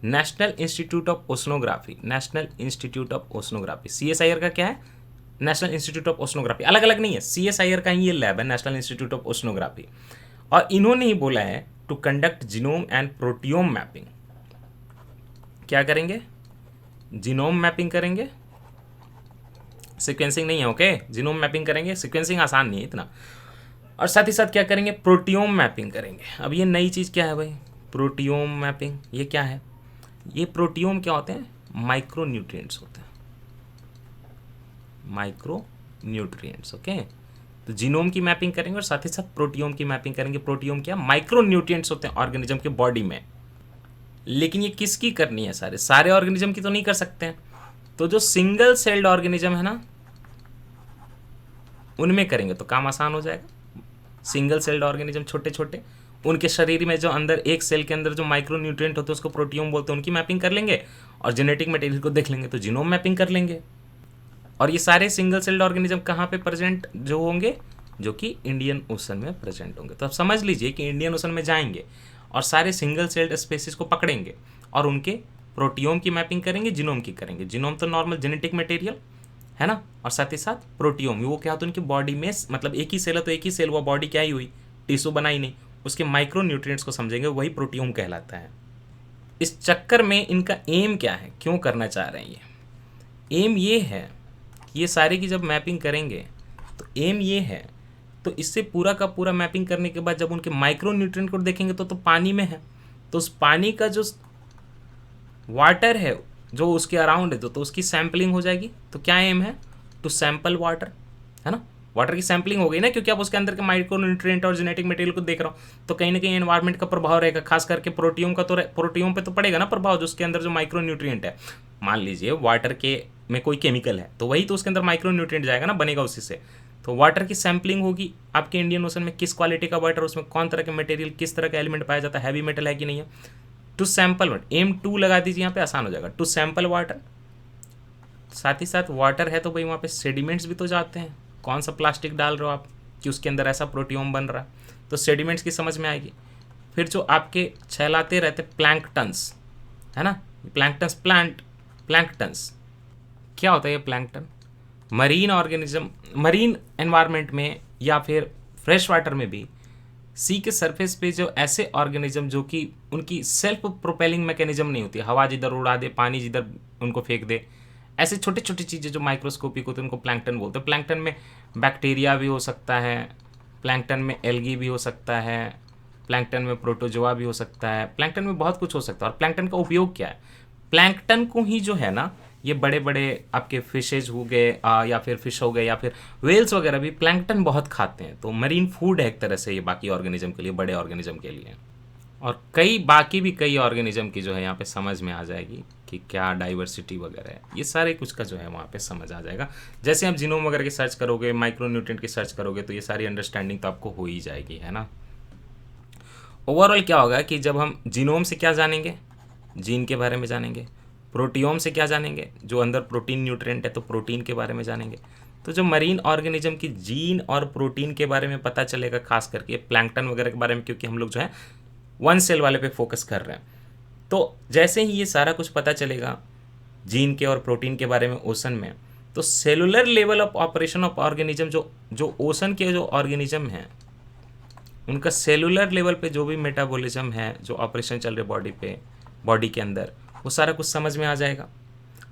national institute of oceanography, national institute of oceanography. CSIR का क्या है? नेशनल इंस्टीट्यूट ऑफ ओशनोग्राफी, अलग अलग नहीं है, CSIR का ही ये लैब है, नेशनल इंस्टीट्यूट ऑफ ओशनोग्राफी। और इन्होंने ही बोला है to conduct genome and proteome mapping. क्या करेंगे? जीनोम मैपिंग करेंगे, सीक्वेंसिंग नहीं है, ओके, जीनोम मैपिंग करेंगे, सीक्वेंसिंग आसान नहीं है इतना। और साथ ही साथ क्या करेंगे? प्रोटियोम मैपिंग करेंगे। अब ये नई चीज़ क्या है भाई? प्रोटियोम मैपिंग, ये क्या है? ये प्रोटियोम क्या होते हैं? माइक्रो न्यूट्रिएंट्स होते हैं, माइक्रो न्यूट्रिएंट्स, ओके। तो जीनोम की मैपिंग करेंगे और साथ ही साथ प्रोटियोम की मैपिंग करेंगे। प्रोटियोम क्या? माइक्रो न्यूट्रिएंट्स होते हैं ऑर्गेनिज्म के बॉडी में। लेकिन ये किसकी करनी है? सारे ऑर्गेनिज्म की तो नहीं कर सकते हैं। तो जो सिंगल सेल्ड ऑर्गेनिज्म है ना, उनमें करेंगे तो काम आसान हो जाएगा। सिंगल सेल्ड ऑर्गेनिज्म छोटे छोटे, उनके शरीर में जो अंदर एक सेल के अंदर जो माइक्रो न्यूट्रिएंट होते हैं उसको प्रोटियोम बोलते हैं, उनकी मैपिंग कर लेंगे और जेनेटिक मटेरियल को देख लेंगे तो जीनोम मैपिंग कर लेंगे। और ये सारे सिंगल सेल्ड ऑर्गेनिज्म कहाँ पे प्रेजेंट जो होंगे? जो कि इंडियन ओशन में प्रेजेंट होंगे। तो आप समझ लीजिए कि इंडियन ओशन में जाएंगे और सारे सिंगल सेल्ड स्पेसीज को पकड़ेंगे और उनके प्रोटियोम की मैपिंग करेंगे, जीनोम की करेंगे। जीनोम तो नॉर्मल जेनेटिक मटेरियल है ना, और साथ ही साथ प्रोटियोम, वो क्या होता है? उनकी बॉडी में, मतलब एक ही सेल है तो एक ही सेल, वो बॉडी क्या ही हुई? टिश्यू बनाई नहीं, उसके माइक्रो न्यूट्रिएंट्स को समझेंगे, वही प्रोटियोम कहलाता है। इस चक्कर में इनका एम क्या है? क्यों करना चाह रहे हैं ये? एम ये है, ये सारे की जब मैपिंग करेंगे तो एम ये है, तो इससे पूरा का पूरा मैपिंग करने के बाद जब उनके माइक्रो न्यूट्रिएंट को देखेंगे तो पानी में है, तो उस पानी का जो वाटर है जो उसके अराउंड है तो उसकी सैम्पलिंग हो जाएगी। तो क्या एम है? टू सैंपल वाटर, है ना, वाटर की सैम्पलिंग हो गई ना, क्योंकि आप उसके अंदर के माइक्रो न्यूट्रिएंट और जेनेटिक मटेरियल को देख रहा हूँ, तो कहीं ना कहीं एनवायरमेंट का प्रभाव रहेगा, खास करके प्रोटियोम का। तो प्रोटियोम पे तो पड़ेगा ना प्रभाव, जो उसके अंदर जो माइक्रो न्यूट्रिएंट है। मान लीजिए वाटर के में कोई केमिकल है तो वही तो उसके अंदर माइक्रो न्यूट्रिएंट जाएगा ना, बनेगा उसी से। तो वाटर की सैम्पलिंग होगी आपके इंडियन ओशन में, किस क्वालिटी का वाटर, उसमें कौन तरह के मटेरियल, किस तरह का एलिमेंट पाया जाता है, हैवी मेटल है कि नहीं है। टू सैंपल वाटर, एम 2 लगा दीजिए यहाँ पे, आसान हो जाएगा। टू सैंपल वाटर, साथ ही साथ वाटर है तो भाई वहाँ पे सेडिमेंट्स भी तो जाते हैं। कौन सा प्लास्टिक डाल रहे हो आप कि उसके अंदर ऐसा प्रोटियोम बन रहा है, तो सेडिमेंट्स की समझ में आएगी। फिर जो आपके छलाते रहते प्लैंकटन्स, है ना, प्लैंकटन्स, प्लैंकटन्स क्या होता है? ये plankton marine organism, marine environment में या फिर फ्रेश वाटर में भी सी के सरफेस पे जो ऐसे ऑर्गेनिज्म जो कि उनकी सेल्फ प्रोपेलिंग मैकेनिज्म नहीं होती, हवा जिधर उड़ा दे, पानी जिधर उनको फेंक दे, ऐसे छोटी छोटी चीज़ें जो माइक्रोस्कोपिक होती है उनको प्लैंकटन बोलते हैं। प्लैंकटन में बैक्टीरिया भी हो सकता है, प्लैंकटन में एल्गी भी हो सकता है, प्लैंकटन में प्रोटोजोआ भी हो सकता है, प्लैंकटन में बहुत कुछ हो सकता है। और प्लैंकटन का उपयोग क्या है? प्लैंकटन को ही जो है ना, ये बड़े बड़े आपके फिशेज हो गए या फिर फिश हो गए या फिर वेल्स वगैरह भी प्लैंकटन बहुत खाते हैं। तो मरीन फूड है एक तरह से ये बाकी ऑर्गेनिज्म के लिए, बड़े ऑर्गेनिज्म के लिए। और कई ऑर्गेनिज्म की जो है यहाँ पे समझ में आ जाएगी कि क्या डाइवर्सिटी वगैरह है, ये सारे कुछ का जो है वहाँ पे समझ आ जाएगा। जैसे आप जीनोम वगैरह की सर्च करोगे, माइक्रो न्यूट्रिएंट की सर्च करोगे, तो ये सारी अंडरस्टैंडिंग तो आपको हो ही जाएगी, है ना। ओवरऑल क्या होगा कि जब हम जीनोम से क्या जानेंगे? जीन के बारे में जानेंगे। प्रोटियोम से क्या जानेंगे? जो अंदर प्रोटीन न्यूट्रिएंट है, तो प्रोटीन के बारे में जानेंगे। तो जो मरीन ऑर्गेनिज्म की जीन और प्रोटीन के बारे में पता चलेगा, खास करके प्लैंकटन वगैरह के बारे में, क्योंकि हम लोग जो है वन सेल वाले पे फोकस कर रहे हैं। तो जैसे ही ये सारा कुछ पता चलेगा जीन के और प्रोटीन के बारे में ओशन में, तो cellular level of operation of organism, जो ओशन के जो ऑर्गेनिज्म हैं उनका सेलुलर लेवल पे जो भी मेटाबॉलिज्म है, जो ऑपरेशन चल रहे बॉडी पे, बॉडी के अंदर, वो सारा कुछ समझ में आ जाएगा।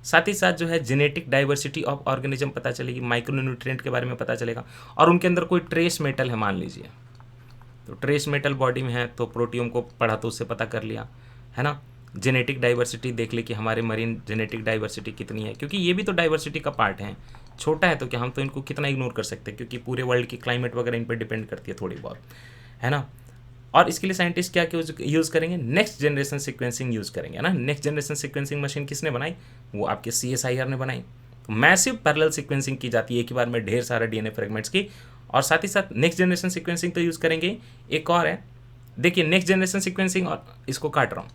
साथ ही साथ जो है जेनेटिक डाइवर्सिटी ऑफ ऑर्गेनिज्म पता चलेगी, माइक्रो न्यूट्रिएंट के बारे में पता चलेगा। और उनके अंदर कोई ट्रेस मेटल है मान लीजिए, तो ट्रेस मेटल बॉडी में है तो प्रोटियोम को पढ़ा तो उससे पता कर लिया, है ना। जेनेटिक डाइवर्सिटी देख ली कि हमारे मरीन जेनेटिक डाइवर्सिटी कितनी है, क्योंकि ये भी तो डाइवर्सिटी का पार्ट है। छोटा है तो क्या हम तो इनको कितना इग्नोर कर सकते हैं, क्योंकि पूरे वर्ल्ड की क्लाइमेट वगैरह इन पर डिपेंड करती है थोड़ी बहुत, है ना। और इसके लिए साइंटिस्ट क्या यूज़ करेंगे, नेक्स्ट जनरेशन सीक्वेंसिंग यूज़ करेंगे ना। नेक्स्ट जनरेशन सीक्वेंसिंग मशीन किसने बनाई, वो आपके CSIR ने बनाई। तो मैसिव पैरेलल सीक्वेंसिंग की जाती है एक ही बार में ढेर सारे DNA फ्रेगमेंट्स की। और साथ ही साथ नेक्स्ट जनरेशन सीक्वेंसिंग तो यूज़ करेंगे। एक और है, देखिए नेक्स्ट जनरेशन सीक्वेंसिंग, और इसको काट रहा हूँ,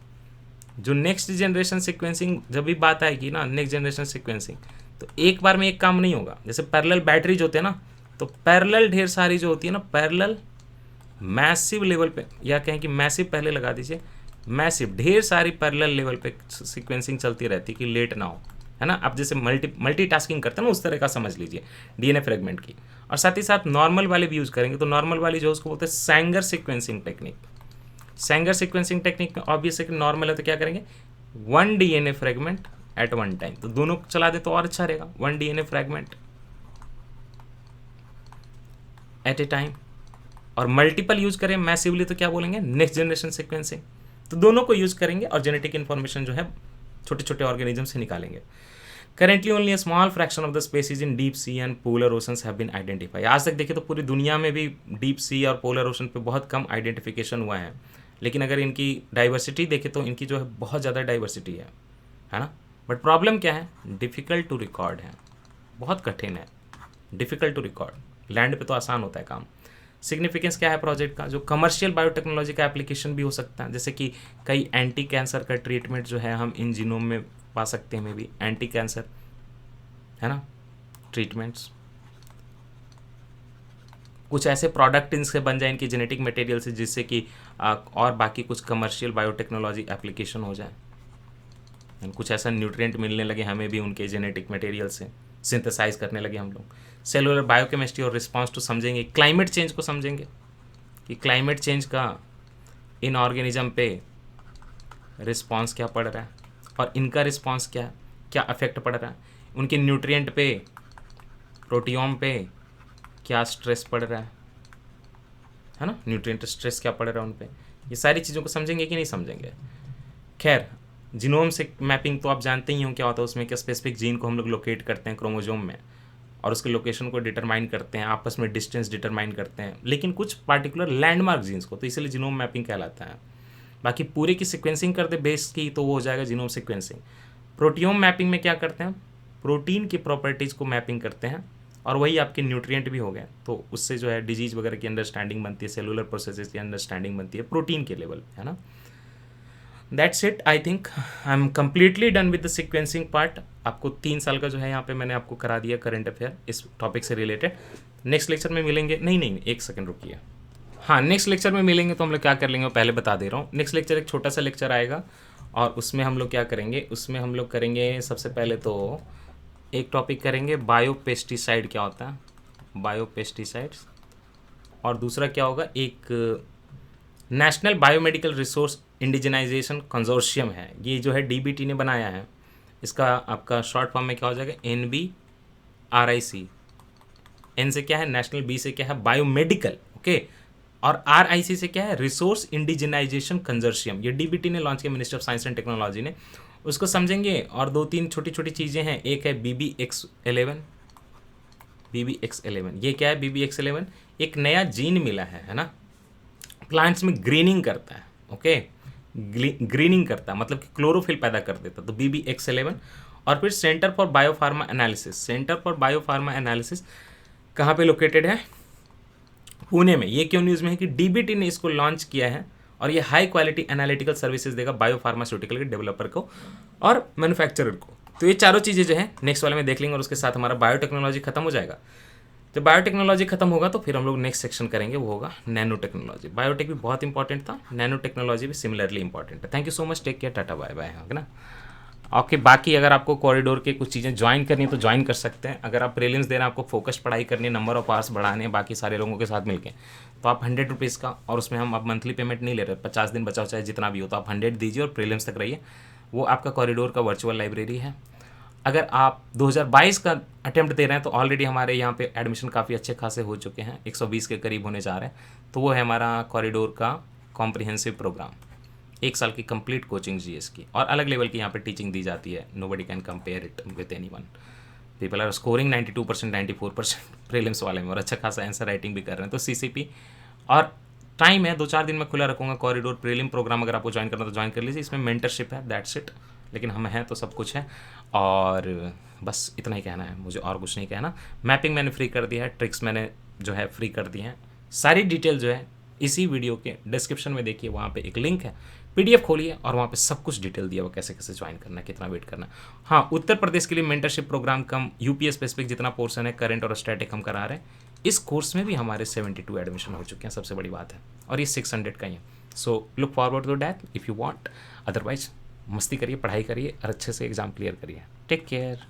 जो नेक्स्ट जनरेशन सीक्वेंसिंग जब भी बात आएगी ना, नेक्स्ट जनरेशन सीक्वेंसिंग, तो एक बार में एक काम नहीं होगा। जैसे पैरेलल बैटरीज होते हैं ना, तो पैरेलल ढेर सारी जो होती है ना, पैरेलल मैसिव लेवल पे, या कहें कि मैसिव पहले लगा दीजिए, मैसिव ढेर सारी पैरेलल लेवल पे सीक्वेंसिंग चलती रहती है कि लेट ना हो, है ना। आप जैसे मल्टीटास्किंग करते हैं ना, उस तरह का समझ लीजिए DNA फ्रेगमेंट की। और साथ ही साथ नॉर्मल वाले भी यूज़ करेंगे। तो नॉर्मल वाली जो उसको बोलते हैं Sanger sequencing technique. Sanger sequencing technique में ऑब्वियस है कि नॉर्मल है तो क्या करेंगे, 1 DNA फ्रेगमेंट एट 1 टाइम। तो दोनों चला दे तो और अच्छा रहेगा, 1 DNA fragment at a time. और मल्टीपल यूज करें मैसिवली तो क्या बोलेंगे, नेक्स्ट जनरेशन सीक्वेंसिंग। तो दोनों को यूज करेंगे और जेनेटिक इन्फॉर्मेशन जो है छोटे छोटे ऑर्गेनिज्म से निकालेंगे। Currently only a small fraction of the species in deep sea and polar oceans have been identify. आज तक देखिए तो पूरी दुनिया में भी डीप सी और पोलर ओशन पे बहुत कम आइडेंटिफिकेशन हुआ है। लेकिन अगर इनकी डाइवर्सिटी देखें तो इनकी जो है बहुत ज़्यादा डाइवर्सिटी है ना। बट प्रॉब्लम क्या है, डिफ़िकल्ट टू रिकॉर्ड है, बहुत कठिन है, डिफ़िकल्ट टू रिकॉर्ड। लैंड पे तो आसान होता है काम। सिग्निफिकेंस क्या है प्रोजेक्ट का, जो कमर्शियल बायोटेक्नोलॉजी का एप्लीकेशन भी हो सकता है। जैसे कि कई एंटी कैंसर का ट्रीटमेंट जो है हम इन जीनोम में पा सकते हैं, में भी एंटी कैंसर, है ना, ट्रीटमेंट्स। कुछ ऐसे प्रोडक्ट इनसे बन जाए इनकी जेनेटिक मटेरियल से, जिससे कि और बाकी कुछ कमर्शियल बायोटेक्नोलॉजी एप्लीकेशन हो जाए। कुछ ऐसा न्यूट्रिएंट मिलने लगे हमें भी उनके जेनेटिक मटेरियल से, सिंथेसाइज करने लगे हम लोग। सेलुलर बायोकेमिस्ट्री और रिस्पांस टू समझेंगे, क्लाइमेट चेंज को समझेंगे कि क्लाइमेट चेंज का इन ऑर्गेनिज्म पे रिस्पांस क्या पड़ रहा है और इनका रिस्पांस क्या अफेक्ट पड़ रहा है, उनके न्यूट्रिएंट पे, प्रोटियोम पे क्या स्ट्रेस पड़ रहा है ना, न्यूट्रिएंट स्ट्रेस क्या पड़ रहा है उन पे। ये सारी चीज़ों को समझेंगे कि नहीं समझेंगे। खैर, जीनोम से मैपिंग तो आप जानते ही हो क्या होता है। उसमें क्या स्पेसिफिक जीन को हम लोग लोकेट करते हैं क्रोमोजोम में और उसके लोकेशन को डिटरमाइन करते हैं, आपस में डिस्टेंस डिटरमाइन करते हैं, लेकिन कुछ पार्टिकुलर लैंडमार्क जीन्स को, तो इसलिए जीनोम मैपिंग कहलाता है। बाकी पूरे की सीक्वेंसिंग कर दे बेस की तो वो हो जाएगा जीनोम सीक्वेंसिंग। प्रोटियोम मैपिंग में क्या करते हैं, प्रोटीन की प्रॉपर्टीज़ को मैपिंग करते हैं और वही आपके न्यूट्रिएंट भी हो गए, तो उससे जो है डिजीज़ वगैरह की अंडरस्टैंडिंग बनती है, सेलुलर प्रोसेसेस की अंडरस्टैंडिंग बनती है प्रोटीन के लेवल, है ना। That's it, I think I am completely done with the sequencing part. आपको 3 साल का जो है यहाँ पे मैंने आपको करा दिया करंट अफेयर इस टॉपिक से रिलेटेड। नेक्स्ट लेक्चर में मिलेंगे, नहीं एक सेकंड रुकिए, हाँ नेक्स्ट लेक्चर में मिलेंगे तो हम लोग क्या कर लेंगे, पहले बता दे रहा हूँ। नेक्स्ट लेक्चर एक छोटा सा लेक्चर आएगा और उसमें हम लोग क्या करेंगे, उसमें हम लोग करेंगे सबसे पहले तो एक टॉपिक करेंगे बायोपेस्टिसाइड क्या होता है, बायोपेस्टिसाइड्स, और दूसरा क्या होगा, एक नेशनल बायोमेडिकल रिसोर्स इंडिजिनाइजेशन कंजोर्शियम है, ये जो है DBT ने बनाया है। इसका आपका शॉर्ट फॉर्म में क्या हो जाएगा, NBRIC। N से क्या है नेशनल, B से क्या है बायोमेडिकल, ओके, और RIC से क्या है रिसोर्स इंडिजिनाइजेशन कंजोर्शियम। ये DBT ने लॉन्च किया, minister of science and technology ने, उसको समझेंगे। और 2-3 छोटी छोटी चीज़ें हैं, एक है BBX11। ये क्या है BBX11, एक नया जीन मिला है ना, प्लांट्स में ग्रीनिंग करता है, ओके, ग्रीनिंग करता है मतलब कि क्लोरोफिल पैदा कर देता है, तो BBX11। और फिर centre for biopharma analysis, centre for biopharma analysis कहाँ पे लोकेटेड है, पुणे में। ये क्यों न्यूज़ में है कि DBT ने इसको लॉन्च किया है और ये हाई क्वालिटी एनालिटिकल सर्विसेज देगा बायोफार्मास्यूटिकल के डेवलपर को और मैन्युफैक्चरर को। तो ये चारों चीज़ें जो है नेक्स्ट वाले में देख लेंगे और उसके साथ हमारा बायोटेक्नोलॉजी खत्म हो जाएगा। जब बायोटेक्नोलॉजी खत्म होगा तो फिर हम लोग नेक्स्ट सेक्शन करेंगे, वो होगा नैनो टेक्नोलॉजी। बायोटेक भी बहुत इंपॉर्टेंट था, नैनो टेक्नोलॉजी भी सिमिलरली इंपॉर्टेंट है। Thank you so much, take care, tata bye bye, है ना। ओके, बाकी अगर आपको कॉरिडोर के कुछ चीज़ें ज्वाइन करनी है तो ज्वाइन कर सकते हैं। अगर आप प्रीलिम्स दे रहे हैं, आपको फोकस पढ़ाई करनी है, नंबर ऑफ आवर्स बढ़ाने हैं बाकी सारे लोगों के साथ मिलके, तो आप 100 रुपीज़ का, और उसमें हम अब मंथली पेमेंट नहीं ले रहे, 50 दिन बचाओ चाहे जितना भी हो, तो आप 100 दीजिए और प्रीलिम्स तक रहिए। वो आपका कॉरिडोर का वर्चुअल लाइब्रेरी है। अगर आप 2022 का अटेम्प्ट दे रहे हैं तो ऑलरेडी हमारे यहाँ पे एडमिशन काफ़ी अच्छे खासे हो चुके हैं, 120 के करीब होने जा रहे हैं। तो वो है हमारा कॉरिडोर का कॉम्प्रिहेंसिव प्रोग्राम, 1 साल की कंप्लीट कोचिंग GS की, और अलग लेवल की यहाँ पे टीचिंग दी जाती है। Nobody can compare it with anyone. People are scoring 92%, 94% prelims वाले में, और अच्छा खासा आंसर राइटिंग भी कर रहे हैं। तो CCP और टाइम है, 2-4 दिन में खुला रखूँगा कॉरिडोर प्रीलिम प्रोग्राम, अगर आपको ज्वाइन करना तो ज्वाइन कर लीजिए, इसमें मेंटरशिप है, दैट्स इट। लेकिन हम हैं तो सब कुछ है, और बस इतना ही कहना है, मुझे और कुछ नहीं कहना। मैपिंग मैंने फ्री कर दिया है, ट्रिक्स मैंने जो है फ्री कर दी हैं, सारी डिटेल जो है इसी वीडियो के डिस्क्रिप्शन में देखिए, वहाँ पे एक लिंक है, पीडीएफ खोलिए और वहाँ पे सब कुछ डिटेल दिया हुआ, कैसे कैसे ज्वाइन करना है, कितना वेट करना है। हाँ, उत्तर प्रदेश के लिए मेंटरशिप प्रोग्राम कम यूपीएस स्पेसिफिक जितना पोर्शन है करंट और स्टैटिक हम करा रहे हैं, इस कोर्स में भी हमारे 72 एडमिशन हो चुके हैं, सबसे बड़ी बात है, और ये 600 का ही है। So look forward to that if you want, otherwise मस्ती करिए, पढ़ाई करिए और अच्छे से एग्जाम क्लियर करिए। Take care.